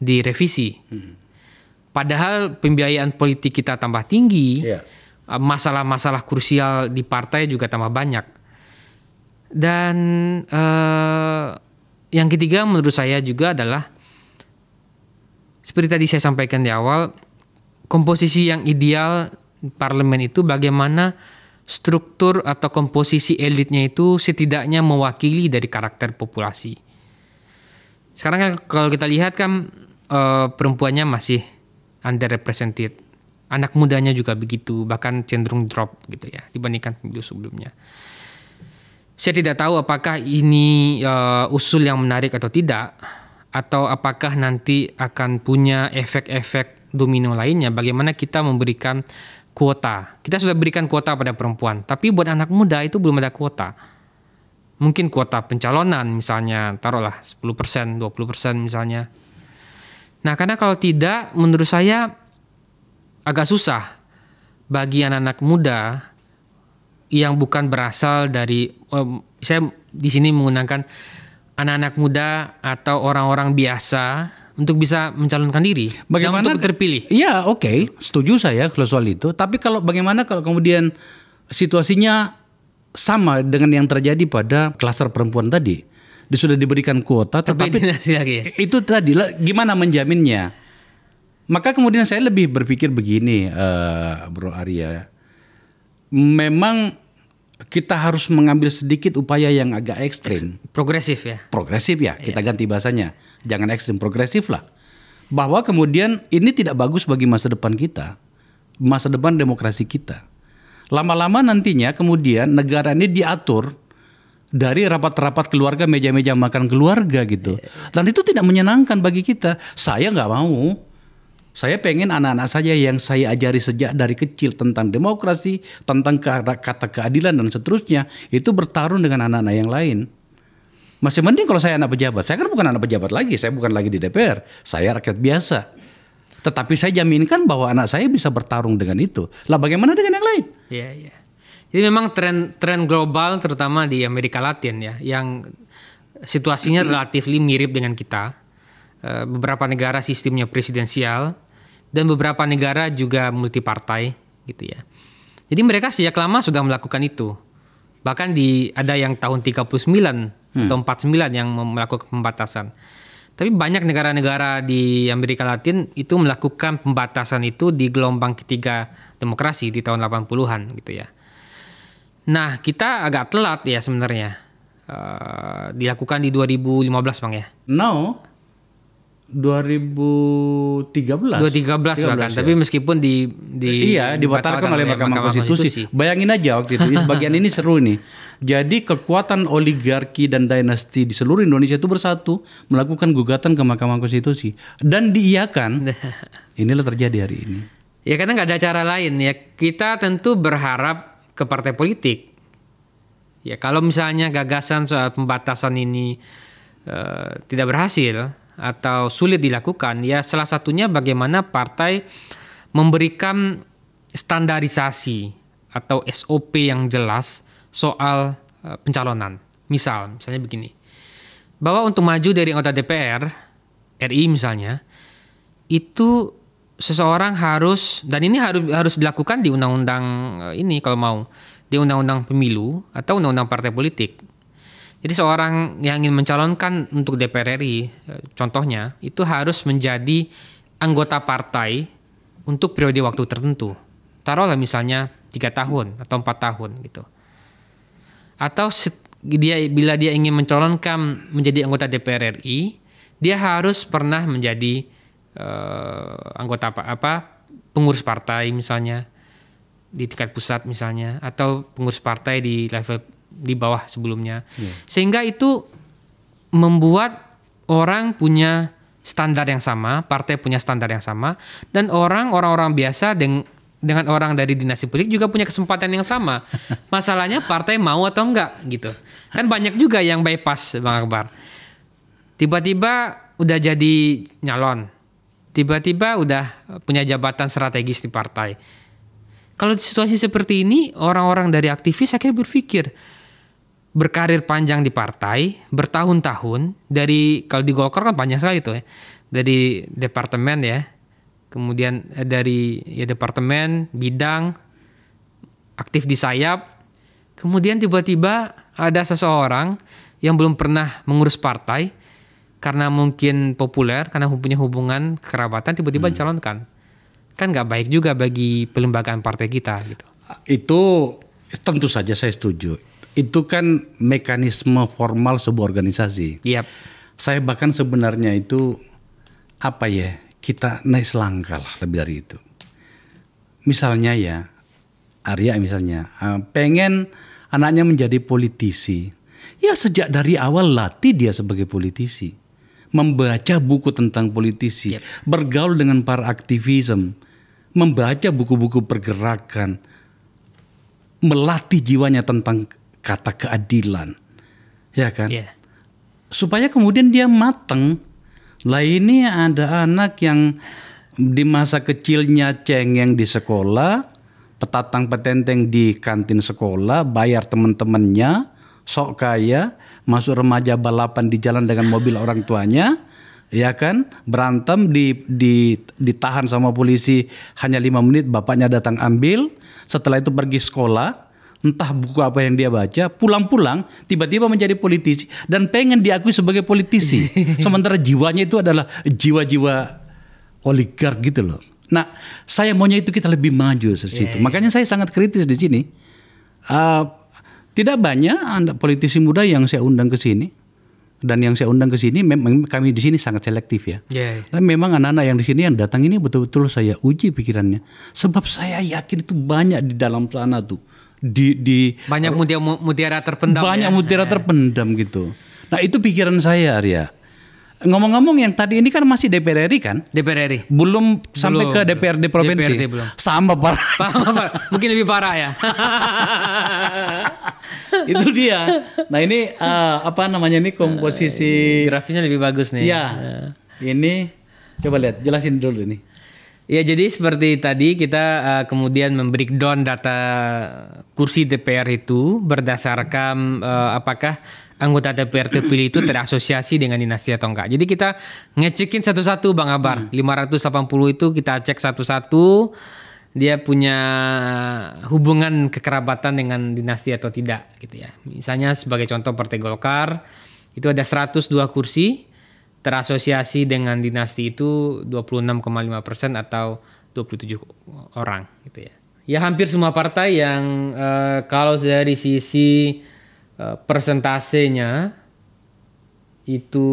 direvisi. Padahal pembiayaan politik kita tambah tinggi, masalah-masalah krusial di partai juga tambah banyak. Dan yang ketiga menurut saya juga adalah seperti tadi saya sampaikan di awal, komposisi yang ideal parlemen itu bagaimana struktur atau komposisi elitnya itu setidaknya mewakili dari karakter populasi. Sekarang kan kalau kita lihat kan perempuannya masih underrepresented, anak mudanya juga begitu, bahkan cenderung drop gitu ya dibandingkan pemilu sebelumnya. Saya tidak tahu apakah ini usul yang menarik atau tidak, atau apakah nanti akan punya efek-efek domino lainnya. Bagaimana kita memberikan kuota? Kita sudah berikan kuota pada perempuan, tapi buat anak muda itu belum ada kuota. Mungkin kuota pencalonan misalnya, taruhlah 10%, 20% misalnya. Nah, karena kalau tidak, menurut saya agak susah bagi anak-anak muda yang bukan berasal dari, saya di sini menggunakan anak-anak muda atau orang-orang biasa untuk bisa mencalonkan diri dan untuk terpilih. Iya, oke, setuju saya kalau soal itu. Tapi bagaimana kalau kemudian situasinya sama dengan yang terjadi pada klaster perempuan tadi? Dia sudah diberikan kuota, tetapi lagi ya? Itu tadi gimana menjaminnya? Maka kemudian saya lebih berpikir begini, Bro Arya. Memang kita harus mengambil sedikit upaya yang agak ekstrim. Progresif ya. Progresif ya, kita ganti bahasanya. Jangan ekstrim, progresif lah. Bahwa kemudian ini tidak bagus bagi masa depan kita. Masa depan demokrasi kita. Lama-lama nantinya kemudian negara ini diatur dari rapat-rapat keluarga, meja-meja makan keluarga gitu. Dan itu tidak menyenangkan bagi kita. Saya nggak mau. Saya pengen anak-anak saya yang saya ajari sejak dari kecil tentang demokrasi, tentang kata keadilan dan seterusnya, itu bertarung dengan anak-anak yang lain. Masih mending kalau saya anak pejabat. Saya kan bukan anak pejabat lagi, saya bukan lagi di DPR. Saya rakyat biasa. Tetapi saya jaminkan bahwa anak saya bisa bertarung dengan itu. Lah bagaimana dengan yang lain? Iya, iya. Jadi memang tren global terutama di Amerika Latin ya, yang situasinya relatif mirip dengan kita. Beberapa negara sistemnya presidensial dan beberapa negara juga multipartai gitu ya. Jadi mereka sejak lama sudah melakukan itu. Bahkan ada yang tahun 39 atau 49 yang melakukan pembatasan. Tapi banyak negara-negara di Amerika Latin itu melakukan pembatasan itu di gelombang ketiga demokrasi di tahun 80-an gitu ya. Nah, kita agak telat ya sebenarnya. Dilakukan di 2015 Bang ya. No. 2013 bahkan, tapi meskipun dibatalkan oleh Mahkamah Konstitusi. Bayangin aja waktu itu, bagian ini seru nih. Jadi kekuatan oligarki dan dinasti di seluruh Indonesia itu bersatu melakukan gugatan ke Mahkamah Konstitusi dan diiyakan. Inilah terjadi hari ini. Ya karena nggak ada cara lain ya. Kita tentu berharap ke partai politik. Ya kalau misalnya gagasan soal pembatasan ini tidak berhasil atau sulit dilakukan, ya salah satunya bagaimana partai memberikan standarisasi atau SOP yang jelas soal pencalonan. Misalnya begini, bahwa untuk maju dari anggota DPR RI misalnya, itu seseorang harus, dan ini harus dilakukan di undang-undang ini kalau mau, di undang-undang pemilu atau undang-undang partai politik. Jadi seorang yang ingin mencalonkan untuk DPR RI, contohnya, itu harus menjadi anggota partai untuk periode waktu tertentu. Taruhlah misalnya 3 tahun atau 4 tahun gitu. Atau bila dia ingin mencalonkan menjadi anggota DPR RI, dia harus pernah menjadi anggota pengurus partai misalnya di tingkat pusat misalnya, atau pengurus partai di level di bawah sebelumnya. Sehingga itu membuat orang punya standar yang sama, partai punya standar yang sama, dan orang-orang biasa dengan orang dari dinasti politik juga punya kesempatan yang sama. Masalahnya partai mau atau enggak gitu. Kan banyak juga yang bypass Bang Akbar. Tiba-tiba udah jadi nyalon. Tiba-tiba udah punya jabatan strategis di partai. Kalau di situasi seperti ini, orang-orang dari aktivis akhirnya berpikir, berkarir panjang di partai, bertahun-tahun, kalau di Golkar kan panjang sekali tuh ya, dari departemen ya, kemudian dari departemen, bidang, aktif di sayap, kemudian tiba-tiba ada seseorang yang belum pernah mengurus partai, karena mungkin populer, karena punya hubungan kekerabatan, tiba-tiba dicalonkan. Kan nggak baik juga bagi pelembagaan partai kita gitu. Itu tentu saja saya setuju. Itu kan mekanisme formal sebuah organisasi. Yep. Saya bahkan sebenarnya itu kita naik selangkah lah lebih dari itu. Misalnya ya, Arya misalnya pengen anaknya menjadi politisi. Ya sejak dari awal latih dia sebagai politisi. Membaca buku tentang politisi. Yep. Bergaul dengan para aktivisme. Membaca buku-buku pergerakan. Melatih jiwanya tentang kata keadilan, ya kan? Yeah. Supaya kemudian dia mateng. Lah ini ada anak yang di masa kecilnya cengeng di sekolah, petatang petenteng di kantin sekolah, bayar teman-temannya, sok kaya, masuk remaja balapan di jalan dengan mobil orang tuanya, ya kan? Berantem ditahan sama polisi hanya 5 menit, bapaknya datang ambil. Setelah itu pergi sekolah. Entah buku apa yang dia baca, pulang-pulang tiba-tiba menjadi politisi dan pengen diakui sebagai politisi. Sementara jiwanya itu adalah jiwa-jiwa oligark gitu loh. Nah, saya maunya itu kita lebih maju dari situ. Makanya saya sangat kritis di sini. Tidak banyak Anda politisi muda yang saya undang ke sini. Dan yang saya undang ke sini memang kami di sini sangat selektif ya. Dan memang anak-anak yang di sini yang datang ini betul-betul saya uji pikirannya. Sebab saya yakin itu banyak di dalam sana tuh. Banyak mutiara terpendam. Banyak mutiara terpendam gitu. Nah itu pikiran saya, Arya. Ngomong-ngomong yang tadi ini kan masih DPR RI kan? DPR RI. Belum sampai ke DPRD provinsi. DPRD belum. Sama parah. Mungkin lebih parah ya. Itu dia. Nah ini apa namanya ini komposisi grafisnya lebih bagus nih. Iya. Ini coba lihat, jelasin dulu nih. Ya jadi seperti tadi kita kemudian membreakdown data kursi DPR itu berdasarkan apakah anggota DPR terpilih itu terasosiasi dengan dinasti atau enggak. Jadi kita ngecekin satu-satu Bang Abar. 580 itu kita cek satu-satu. Dia punya hubungan kekerabatan dengan dinasti atau tidak gitu ya. Misalnya sebagai contoh Partai Golkar itu ada 102 kursi terasosiasi dengan dinasti itu 26,5% atau 27 orang gitu ya. Ya hampir semua partai yang kalau dari sisi persentasenya itu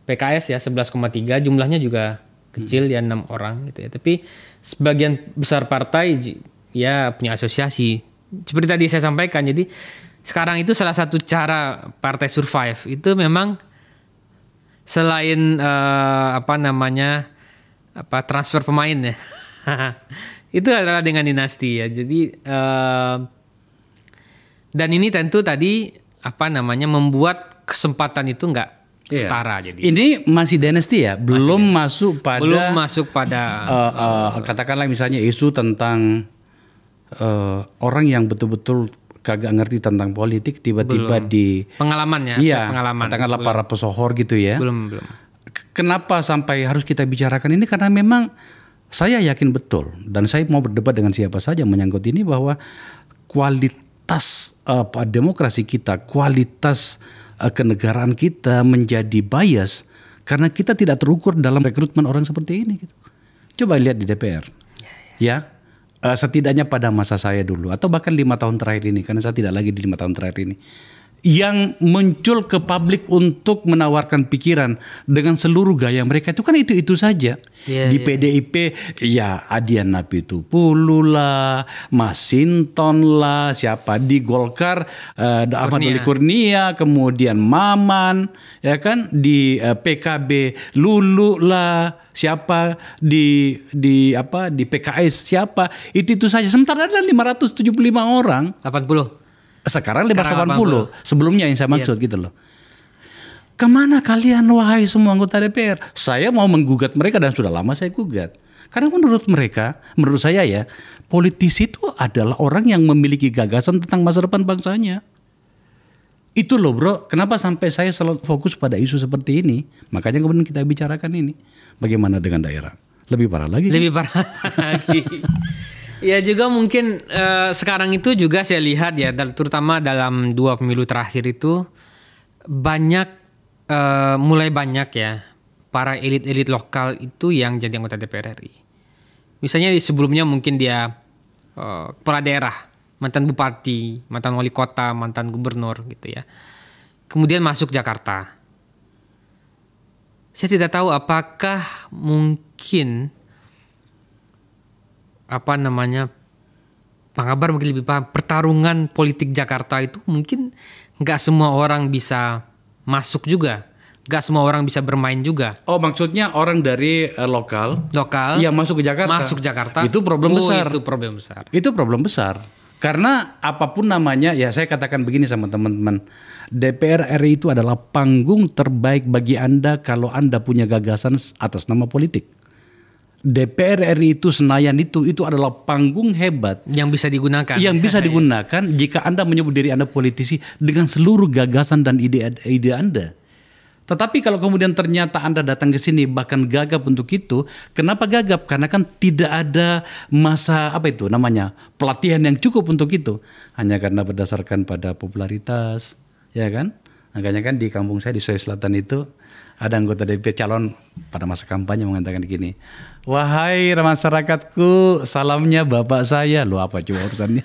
PKS ya 11,3, jumlahnya juga kecil ya 6 orang gitu ya. Tapi sebagian besar partai ya punya asosiasi. Seperti tadi saya sampaikan, jadi sekarang itu salah satu cara partai survive itu memang selain transfer pemain ya. Itu adalah dengan dinasti ya. Jadi dan ini tentu tadi membuat kesempatan itu enggak setara. Jadi ini masih dinasti ya, belum masuk pada katakanlah misalnya isu tentang orang yang betul-betul kagak ngerti tentang politik tiba-tiba di pengalaman ya, pengalaman. Katakanlah para pesohor gitu ya. Belum. Kenapa sampai harus kita bicarakan ini? Karena memang saya yakin betul dan saya mau berdebat dengan siapa saja menyangkut ini bahwa kualitas demokrasi kita, kualitas kenegaraan kita menjadi bias karena kita tidak terukur dalam rekrutmen orang seperti ini gitu. Coba lihat di DPR. Ya. Setidaknya pada masa saya dulu atau bahkan 5 tahun terakhir ini, karena saya tidak lagi di 5 tahun terakhir ini, yang muncul ke publik untuk menawarkan pikiran dengan seluruh gaya mereka itu kan itu saja. Di PDIP ya Adian Napitupulu lah, Masinton lah, siapa di Golkar Ahmad Doli Kurnia, kemudian Maman, ya kan, di PKB Lulu lah, siapa di PKS siapa, itu saja. Sementara ada 575 orang. 80. Sekarang 580. Sebelumnya yang saya maksud gitu loh. Kemana kalian wahai semua anggota DPR? Saya mau menggugat mereka dan sudah lama saya gugat. Karena menurut saya ya, politisi itu adalah orang yang memiliki gagasan tentang masa depan bangsanya. Itu loh bro, kenapa sampai saya selalu fokus pada isu seperti ini. Makanya kemudian kita bicarakan ini. Bagaimana dengan daerah? Lebih parah lagi. Lebih parah lagi. Ya juga mungkin sekarang itu juga saya lihat ya, terutama dalam 2 pemilu terakhir itu mulai banyak ya para elit-elit lokal itu yang jadi anggota DPR RI. Misalnya sebelumnya mungkin dia kepala daerah, mantan bupati, mantan wali kota, mantan gubernur gitu ya. Kemudian masuk Jakarta. Saya tidak tahu apakah mungkin Bang Abar mungkin lebih paham, pertarungan politik Jakarta itu mungkin nggak semua orang bisa masuk juga, nggak semua orang bisa bermain juga. Oh maksudnya orang dari lokal yang masuk ke Jakarta. Itu problem besar. Itu problem besar. Karena apapun namanya, ya saya katakan begini sama teman-teman, DPR RI itu adalah panggung terbaik bagi Anda kalau Anda punya gagasan atas nama politik. DPR RI itu, Senayan itu adalah panggung hebat yang bisa digunakan. Yang bisa digunakan jika Anda menyebut diri Anda politisi dengan seluruh gagasan dan ide Anda. Tetapi kalau kemudian ternyata Anda datang ke sini bahkan gagap untuk itu, kenapa gagap? Karena kan tidak ada masa pelatihan yang cukup untuk itu. Hanya karena berdasarkan pada popularitas, ya kan? Makanya kan di kampung saya di Sulawesi Selatan itu ada anggota DPR calon pada masa kampanye mengatakan gini, wahai masyarakatku, salamnya bapak saya. Loh apa coba urusannya?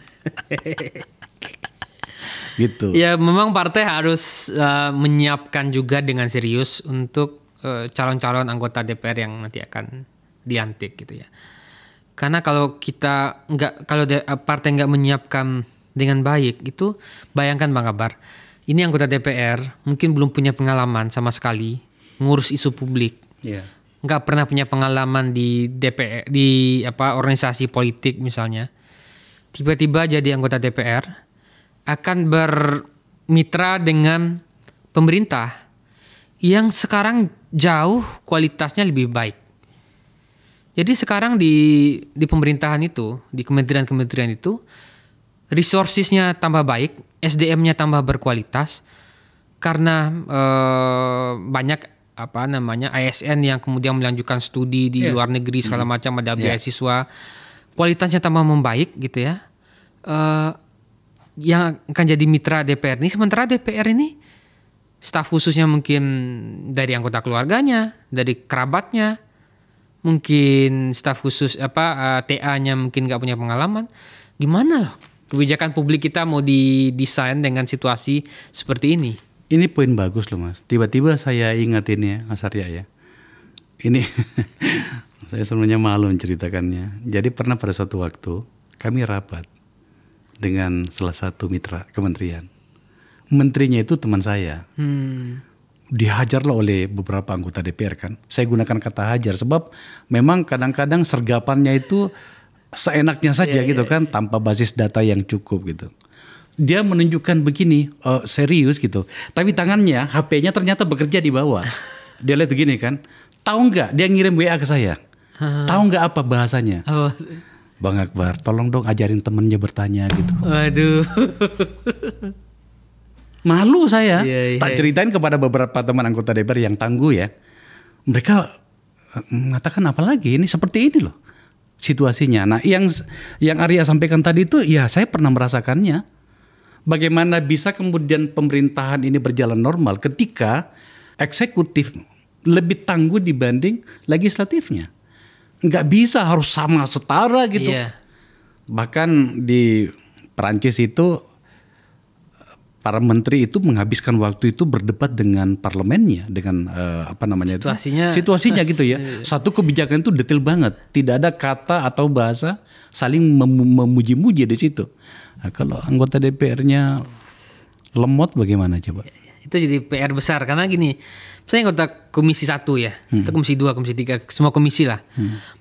gitu. Ya memang partai harus menyiapkan juga dengan serius untuk calon-calon anggota DPR yang nanti akan dilantik gitu ya. Karena kalau kita partai nggak menyiapkan dengan baik itu, bayangkan Bang Akbar, ini anggota DPR mungkin belum punya pengalaman sama sekali ngurus isu publik, nggak pernah punya pengalaman di DPR, di organisasi politik misalnya, tiba-tiba jadi anggota DPR akan bermitra dengan pemerintah yang sekarang jauh kualitasnya lebih baik. Jadi sekarang di pemerintahan itu, di kementerian-kementerian itu, resourcesnya tambah baik, SDM-nya tambah berkualitas karena banyak ASN yang kemudian melanjutkan studi di luar negeri segala macam, ada beasiswa, kualitasnya tambah membaik gitu ya. Yang akan jadi mitra DPR ini, sementara DPR ini staf khususnya mungkin dari anggota keluarganya, dari kerabatnya, mungkin staf khusus TA-nya mungkin nggak punya pengalaman. Gimana loh kebijakan publik kita mau didesain dengan situasi seperti ini? Ini poin bagus loh Mas. Tiba-tiba saya ingatin ya Mas Arya ya. Ini saya sebenarnya malu menceritakannya. Jadi pernah pada suatu waktu kami rapat dengan salah satu mitra kementerian. Menterinya itu teman saya. Dihajarlah oleh beberapa anggota DPR kan. Saya gunakan kata hajar sebab memang kadang-kadang sergapannya itu seenaknya saja gitu kan, tanpa basis data yang cukup gitu. Dia menunjukkan begini, serius gitu. Tapi tangannya, HP-nya ternyata bekerja di bawah. Dia lihat begini kan, tahu nggak? Dia ngirim WA ke saya. Tahu nggak apa bahasanya? Bang Akbar, tolong dong ajarin temennya bertanya gitu. Waduh. Malu saya. Tak ceritain kepada beberapa teman anggota DPR yang tangguh ya. Mereka mengatakan apalagi ini seperti ini loh situasinya. Nah, yang Arya sampaikan tadi itu ya saya pernah merasakannya. Bagaimana bisa kemudian pemerintahan ini berjalan normal ketika eksekutif lebih tangguh dibanding legislatifnya. Nggak bisa harus sama setara gitu. Bahkan di Perancis itu para menteri itu menghabiskan waktu itu berdebat dengan parlemennya, dengan situasinya gitu ya. Satu kebijakan itu detail banget, tidak ada kata atau bahasa saling memuji-muji di situ. Nah, kalau anggota DPR-nya lemot bagaimana coba? Itu jadi PR besar karena gini, misalnya anggota Komisi 1 ya, atau Komisi 2, Komisi 3, semua komisi lah.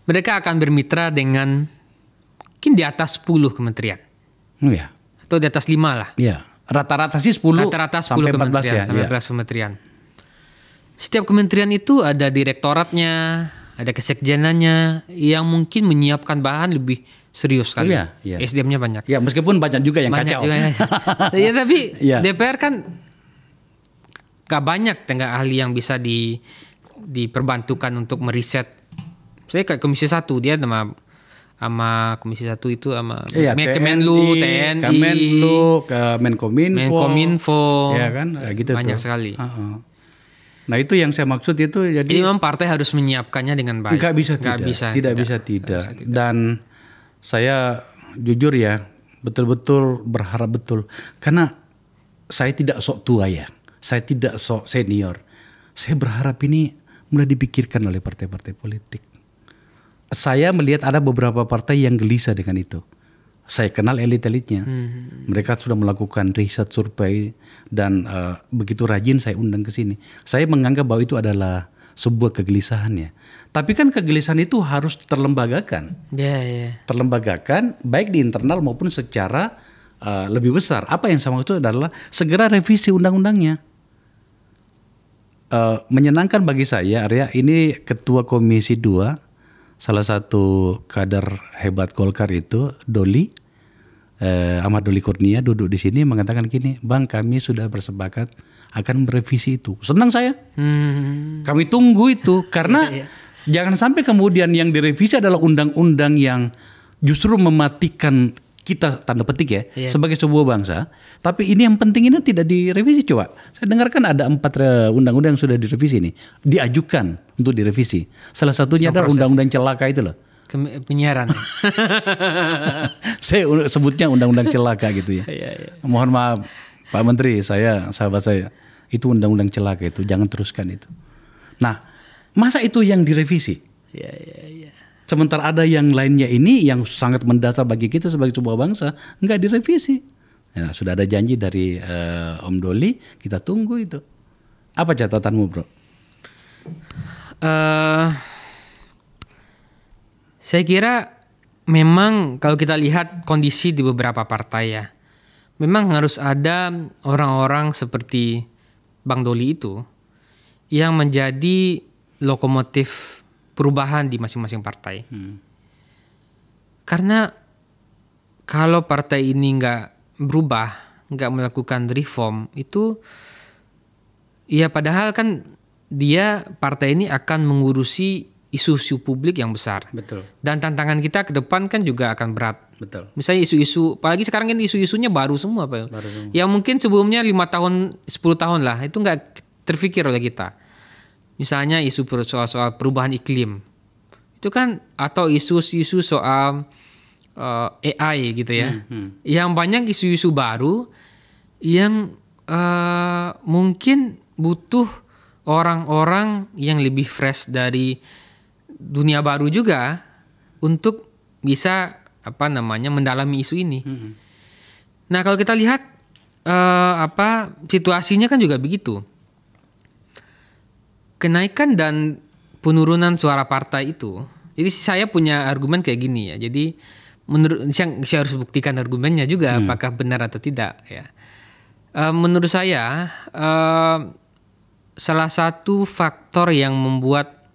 Mereka akan bermitra dengan mungkin di atas 10 kementerian. Atau di atas 5 lah. Rata-rata sih 10 sampai 14 ya. Sampai 14 kementerian. Setiap kementerian itu ada direktoratnya, ada kesekjenannya yang mungkin menyiapkan bahan lebih serius sekali. SDM-nya banyak. Ya, meskipun banyak juga yang kacau. Ya, tapi DPR kan gak banyak tenaga ahli yang bisa diperbantukan untuk meriset. Saya kayak Komisi 1 dia sama Komisi 1 itu sama Kemenlu, TNI, Kemenlu, Menkominfo, ya kan, gitu banyak tuh. sekali. Nah itu yang saya maksud itu. Jadi memang partai harus menyiapkannya dengan baik. Tidak bisa tidak. Dan saya jujur ya, betul-betul berharap betul, karena saya tidak sok tua ya, saya tidak sok senior. Saya berharap ini mulai dipikirkan oleh partai-partai politik. Saya melihat ada beberapa partai yang gelisah dengan itu. Saya kenal elit-elitnya. Mereka sudah melakukan riset survei dan begitu rajin saya undang ke sini. Saya menganggap bahwa itu adalah sebuah kegelisahan ya. Tapi kan kegelisahan itu harus terlembagakan. Terlembagakan baik di internal maupun secara lebih besar. Apa yang saya maksud adalah segera revisi undang-undangnya. Menyenangkan bagi saya, Arya, ini Ketua Komisi 2, salah satu kader hebat Golkar itu, Ahmad Doli Kurnia duduk di sini mengatakan gini, Bang, kami sudah bersepakat akan merevisi itu. Senang saya. Kami tunggu itu karena jangan sampai kemudian yang direvisi adalah undang-undang yang justru mematikan kita, tanda petik ya, sebagai sebuah bangsa. Tapi ini yang penting ini tidak direvisi. Coba saya dengarkan ada 4 undang-undang yang sudah direvisi nih, diajukan untuk direvisi. Salah satunya adalah undang-undang celaka itu loh. Penyiaran. Saya sebutnya undang-undang celaka gitu ya. Mohon maaf Pak Menteri, sahabat saya, itu undang-undang celaka itu, jangan teruskan itu. Nah, masa itu yang direvisi? Ya. Sementara ada yang lainnya ini yang sangat mendasar bagi kita sebagai sebuah bangsa, nggak direvisi. Nah, sudah ada janji dari Om Doli, kita tunggu itu. Apa catatanmu, Bro? Saya kira memang kalau kita lihat kondisi di beberapa partai ya, memang harus ada orang-orang seperti Bang Doli itu yang menjadi lokomotif perubahan di masing-masing partai. Karena kalau partai ini nggak berubah, nggak melakukan reform, itu ya padahal kan dia partai ini akan mengurusi isu-isu publik yang besar. Betul. Dan tantangan kita ke depan kan juga akan berat. Betul. Misalnya isu-isu, apalagi sekarang kan isu-isunya baru semua, Pak. Baru semua. Yang mungkin sebelumnya 5 tahun, 10 tahun lah, itu nggak terpikir oleh kita. Misalnya isu soal perubahan iklim. Itu kan, atau isu-isu soal AI gitu ya. Yang banyak isu-isu baru yang mungkin butuh orang-orang yang lebih fresh dari dunia baru juga untuk bisa mendalami isu ini. Nah, kalau kita lihat situasinya kan juga begitu. Kenaikan dan penurunan suara partai itu. Jadi saya punya argumen kayak gini ya. Jadi menurut saya harus buktikan argumennya juga apakah benar atau tidak ya. Menurut saya salah satu faktor yang membuat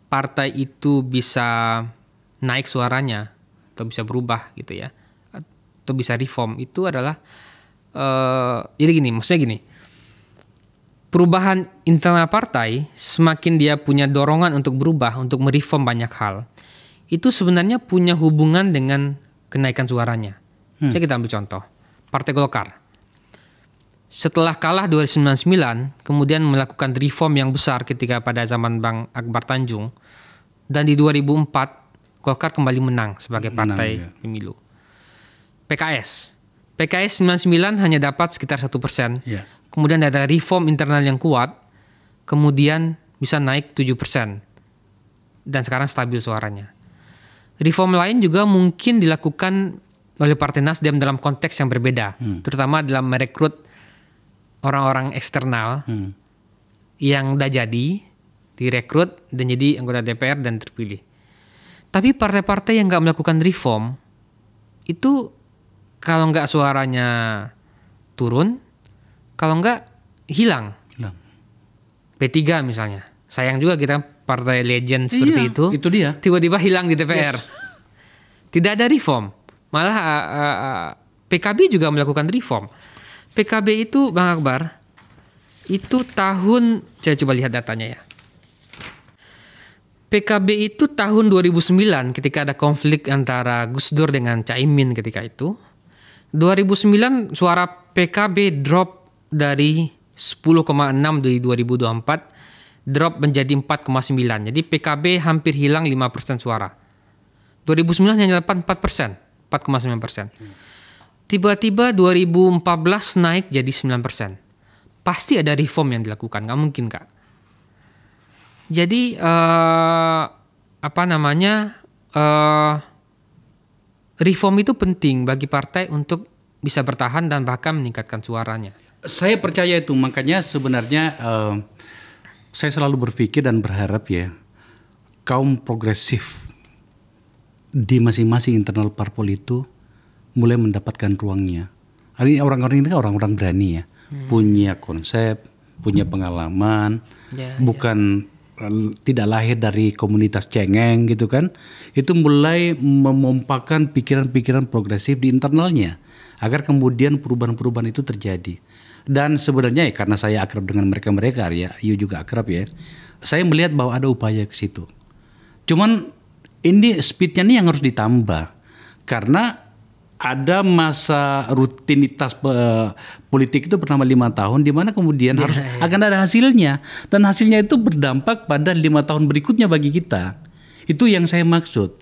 partai itu bisa naik suaranya atau bisa berubah gitu ya, atau bisa reform itu adalah jadi gini, maksudnya gini, perubahan internal partai semakin dia punya dorongan untuk berubah, untuk mereform banyak hal, itu sebenarnya punya hubungan dengan kenaikan suaranya. Jadi kita ambil contoh Partai Golkar. Setelah kalah 2099, kemudian melakukan reform yang besar ketika pada zaman Bang Akbar Tanjung. Dan di 2004, Golkar kembali menang sebagai partai pemilu. PKS 99 hanya dapat sekitar 1%. Ya. Kemudian ada reform internal yang kuat, kemudian bisa naik 7%. Dan sekarang stabil suaranya. Reform lain juga mungkin dilakukan oleh Partai Nasdem dalam konteks yang berbeda. Terutama dalam merekrut orang-orang eksternal yang udah jadi direkrut dan jadi anggota DPR dan terpilih. Tapi partai-partai yang nggak melakukan reform itu kalau nggak suaranya turun, kalau nggak hilang. P3 misalnya, sayang juga kita partai legend seperti itu dia. tiba-tiba hilang di DPR. Tidak ada reform, malah PKB juga melakukan reform. PKB itu Bang Akbar, itu tahun, saya coba lihat datanya ya. PKB itu tahun 2009 ketika ada konflik antara Gus Dur dengan Caimin ketika itu. 2009 suara PKB drop dari 10,6 di 2024 drop menjadi 4,9. Jadi PKB hampir hilang 5% suara. 2009 hanya dapat 4%, 4,9%. Tiba-tiba 2014 naik jadi 9%. Pasti ada reform yang dilakukan, nggak mungkin Kak. Jadi reform itu penting bagi partai untuk bisa bertahan dan bahkan meningkatkan suaranya. Saya percaya itu, makanya sebenarnya saya selalu berpikir dan berharap ya kaum progresif di masing-masing internal parpol itu mulai mendapatkan ruangnya. Hari ini orang-orang ini kan orang-orang berani ya, punya konsep, punya pengalaman, bukan tidak lahir dari komunitas cengeng gitu kan. Itu mulai memompakan pikiran-pikiran progresif di internalnya agar kemudian perubahan-perubahan itu terjadi. Dan sebenarnya ya karena saya akrab dengan mereka-mereka ya, Yu juga akrab ya. Saya melihat bahwa ada upaya ke situ. Cuman ini speednya nih yang harus ditambah karena ada masa rutinitas politik itu bernama 5 tahun di mana kemudian harus akan ada hasilnya dan hasilnya itu berdampak pada 5 tahun berikutnya bagi kita. Itu yang saya maksud.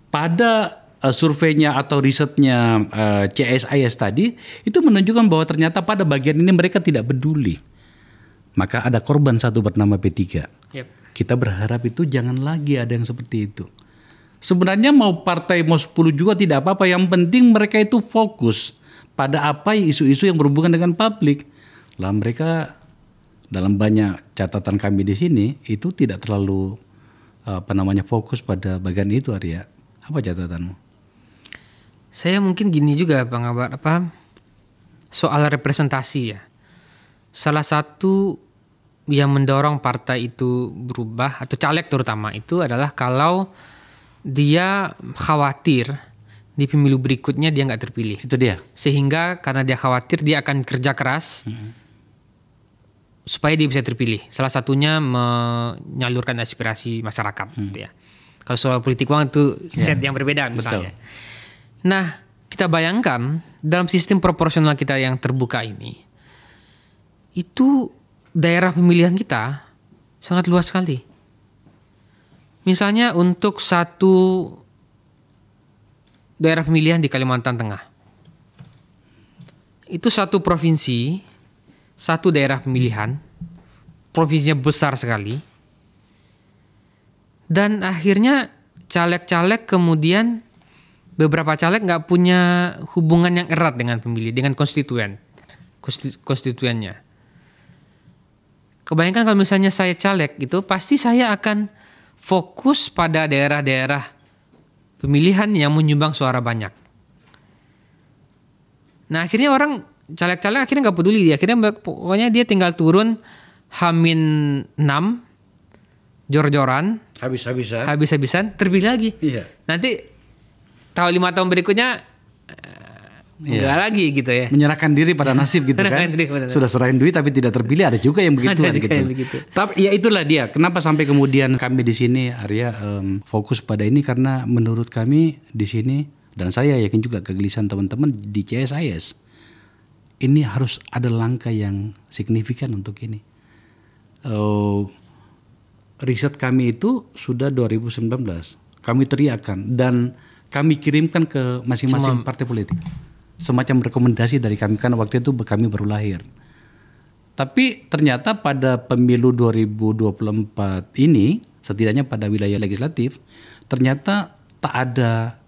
Pada surveinya atau risetnya CSIS tadi itu menunjukkan bahwa ternyata pada bagian ini mereka tidak peduli. Maka ada korban satu bernama P3. Yep. Kita berharap itu jangan lagi ada yang seperti itu. Sebenarnya mau partai mau 10 juga tidak apa-apa. Yang penting mereka itu fokus pada apa isu-isu yang berhubungan dengan publik. Lah mereka dalam banyak catatan kami di sini itu tidak terlalu fokus pada bagian itu, Arya. Apa catatanmu? Saya mungkin gini juga Bang Akbar, soal representasi ya. Salah satu yang mendorong partai itu berubah atau caleg terutama itu adalah kalau dia khawatir di pemilu berikutnya dia nggak terpilih. Itu dia. Sehingga karena dia khawatir dia akan kerja keras supaya dia bisa terpilih. Salah satunya menyalurkan aspirasi masyarakat. Gitu ya. Kalau soal politik uang itu set yang berbeda misalnya. Betul. Nah, kita bayangkan dalam sistem proporsional kita yang terbuka ini, itu daerah pemilihan kita sangat luas sekali. Misalnya untuk satu daerah pemilihan di Kalimantan Tengah, itu satu provinsi, satu daerah pemilihan, provinsinya besar sekali, dan akhirnya caleg-caleg kemudian beberapa caleg nggak punya hubungan yang erat dengan pemilih, dengan konstituennya. Kebayangkan kalau misalnya saya caleg itu, pasti saya akan fokus pada daerah-daerah pemilihan yang menyumbang suara banyak. Nah akhirnya orang caleg-caleg akhirnya nggak peduli, akhirnya pokoknya dia tinggal turun H-6 jor-joran, habis-habisan terpilih lagi. Iya. Nanti tahu 5 tahun berikutnya enggak lagi gitu ya. Menyerahkan diri pada nasib gitu kan. Sudah serahin duit tapi tidak terpilih, ada juga yang begitu. Tapi ya itulah dia. Kenapa sampai kemudian kami di sini Arya fokus pada ini, karena menurut kami di sini dan saya yakin juga kegelisahan teman-teman di CSIS ini harus ada langkah yang signifikan untuk ini. Riset kami itu sudah 2019. Kami teriakan dan kami kirimkan ke masing-masing partai politik. Semacam rekomendasi dari kami, kan waktu itu kami baru lahir. Tapi ternyata pada pemilu 2024 ini, setidaknya pada wilayah legislatif, ternyata tak ada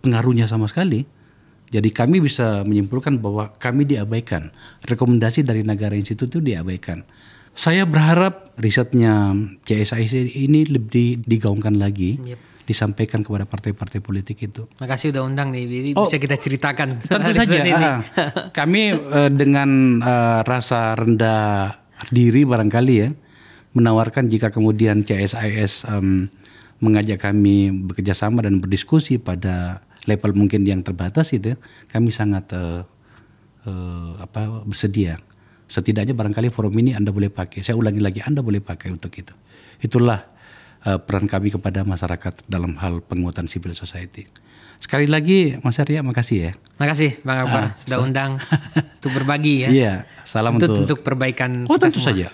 pengaruhnya sama sekali. Jadi kami bisa menyimpulkan bahwa kami diabaikan. Rekomendasi dari Nagara Institute itu diabaikan. Saya berharap risetnya CSIS ini lebih digaungkan lagi. Disampaikan kepada partai-partai politik itu. Makasih udah undang nih, bisa kita ceritakan. Tentu saja. Kami dengan rasa rendah diri barangkali ya, menawarkan jika kemudian CSIS mengajak kami bekerja sama dan berdiskusi pada level mungkin yang terbatas itu, kami sangat bersedia. Setidaknya barangkali forum ini Anda boleh pakai. Saya ulangi lagi, Anda boleh pakai untuk itu. Itulah peran kami kepada masyarakat dalam hal penguatan civil society. Sekali lagi Mas Arya, makasih ya. Makasih Bang Akbar sudah undang untuk berbagi ya. Iya, salam untuk perbaikan. Oh tentu saja.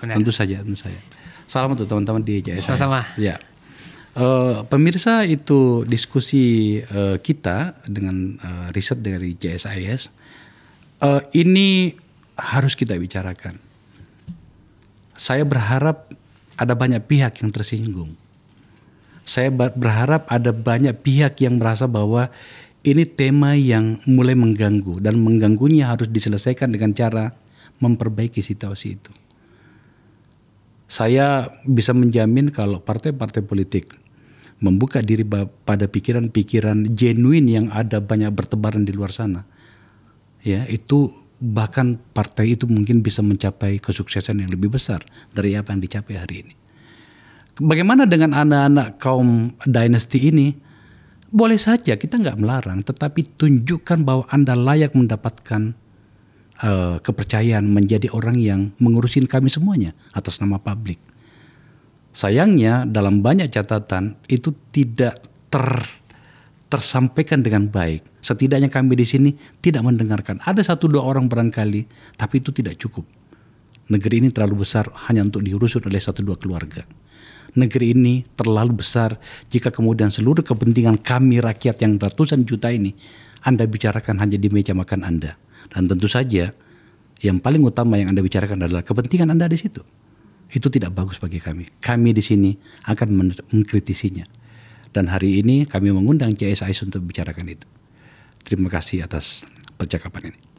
Salam untuk teman-teman di CSIS. Sama-sama. Ya. Pemirsa, itu diskusi kita dengan riset dari CSIS. Ini harus kita bicarakan. Saya berharap ada banyak pihak yang tersinggung. Saya berharap ada banyak pihak yang merasa bahwa ini tema yang mulai mengganggu, dan mengganggunya harus diselesaikan dengan cara memperbaiki situasi itu. Saya bisa menjamin kalau partai-partai politik membuka diri pada pikiran-pikiran genuine yang ada banyak bertebaran di luar sana, ya itu bahkan partai itu mungkin bisa mencapai kesuksesan yang lebih besar dari apa yang dicapai hari ini. Bagaimana dengan anak-anak kaum dinasti ini? Boleh saja, kita nggak melarang, tetapi tunjukkan bahwa Anda layak mendapatkan kepercayaan menjadi orang yang mengurusin kami semuanya atas nama publik. Sayangnya dalam banyak catatan itu tidak tersampaikan dengan baik. Setidaknya kami di sini tidak mendengarkan. Ada 1-2 orang barangkali, tapi itu tidak cukup. Negeri ini terlalu besar hanya untuk diurus oleh 1-2 keluarga. negeri ini terlalu besar jika kemudian seluruh kepentingan kami rakyat yang ratusan juta ini Anda bicarakan hanya di meja makan Anda. Dan tentu saja yang paling utama yang Anda bicarakan adalah kepentingan Anda di situ. Itu tidak bagus bagi kami. Kami di sini akan mengkritisinya. Dan hari ini kami mengundang CSIS untuk bicarakan itu. Terima kasih atas percakapan ini.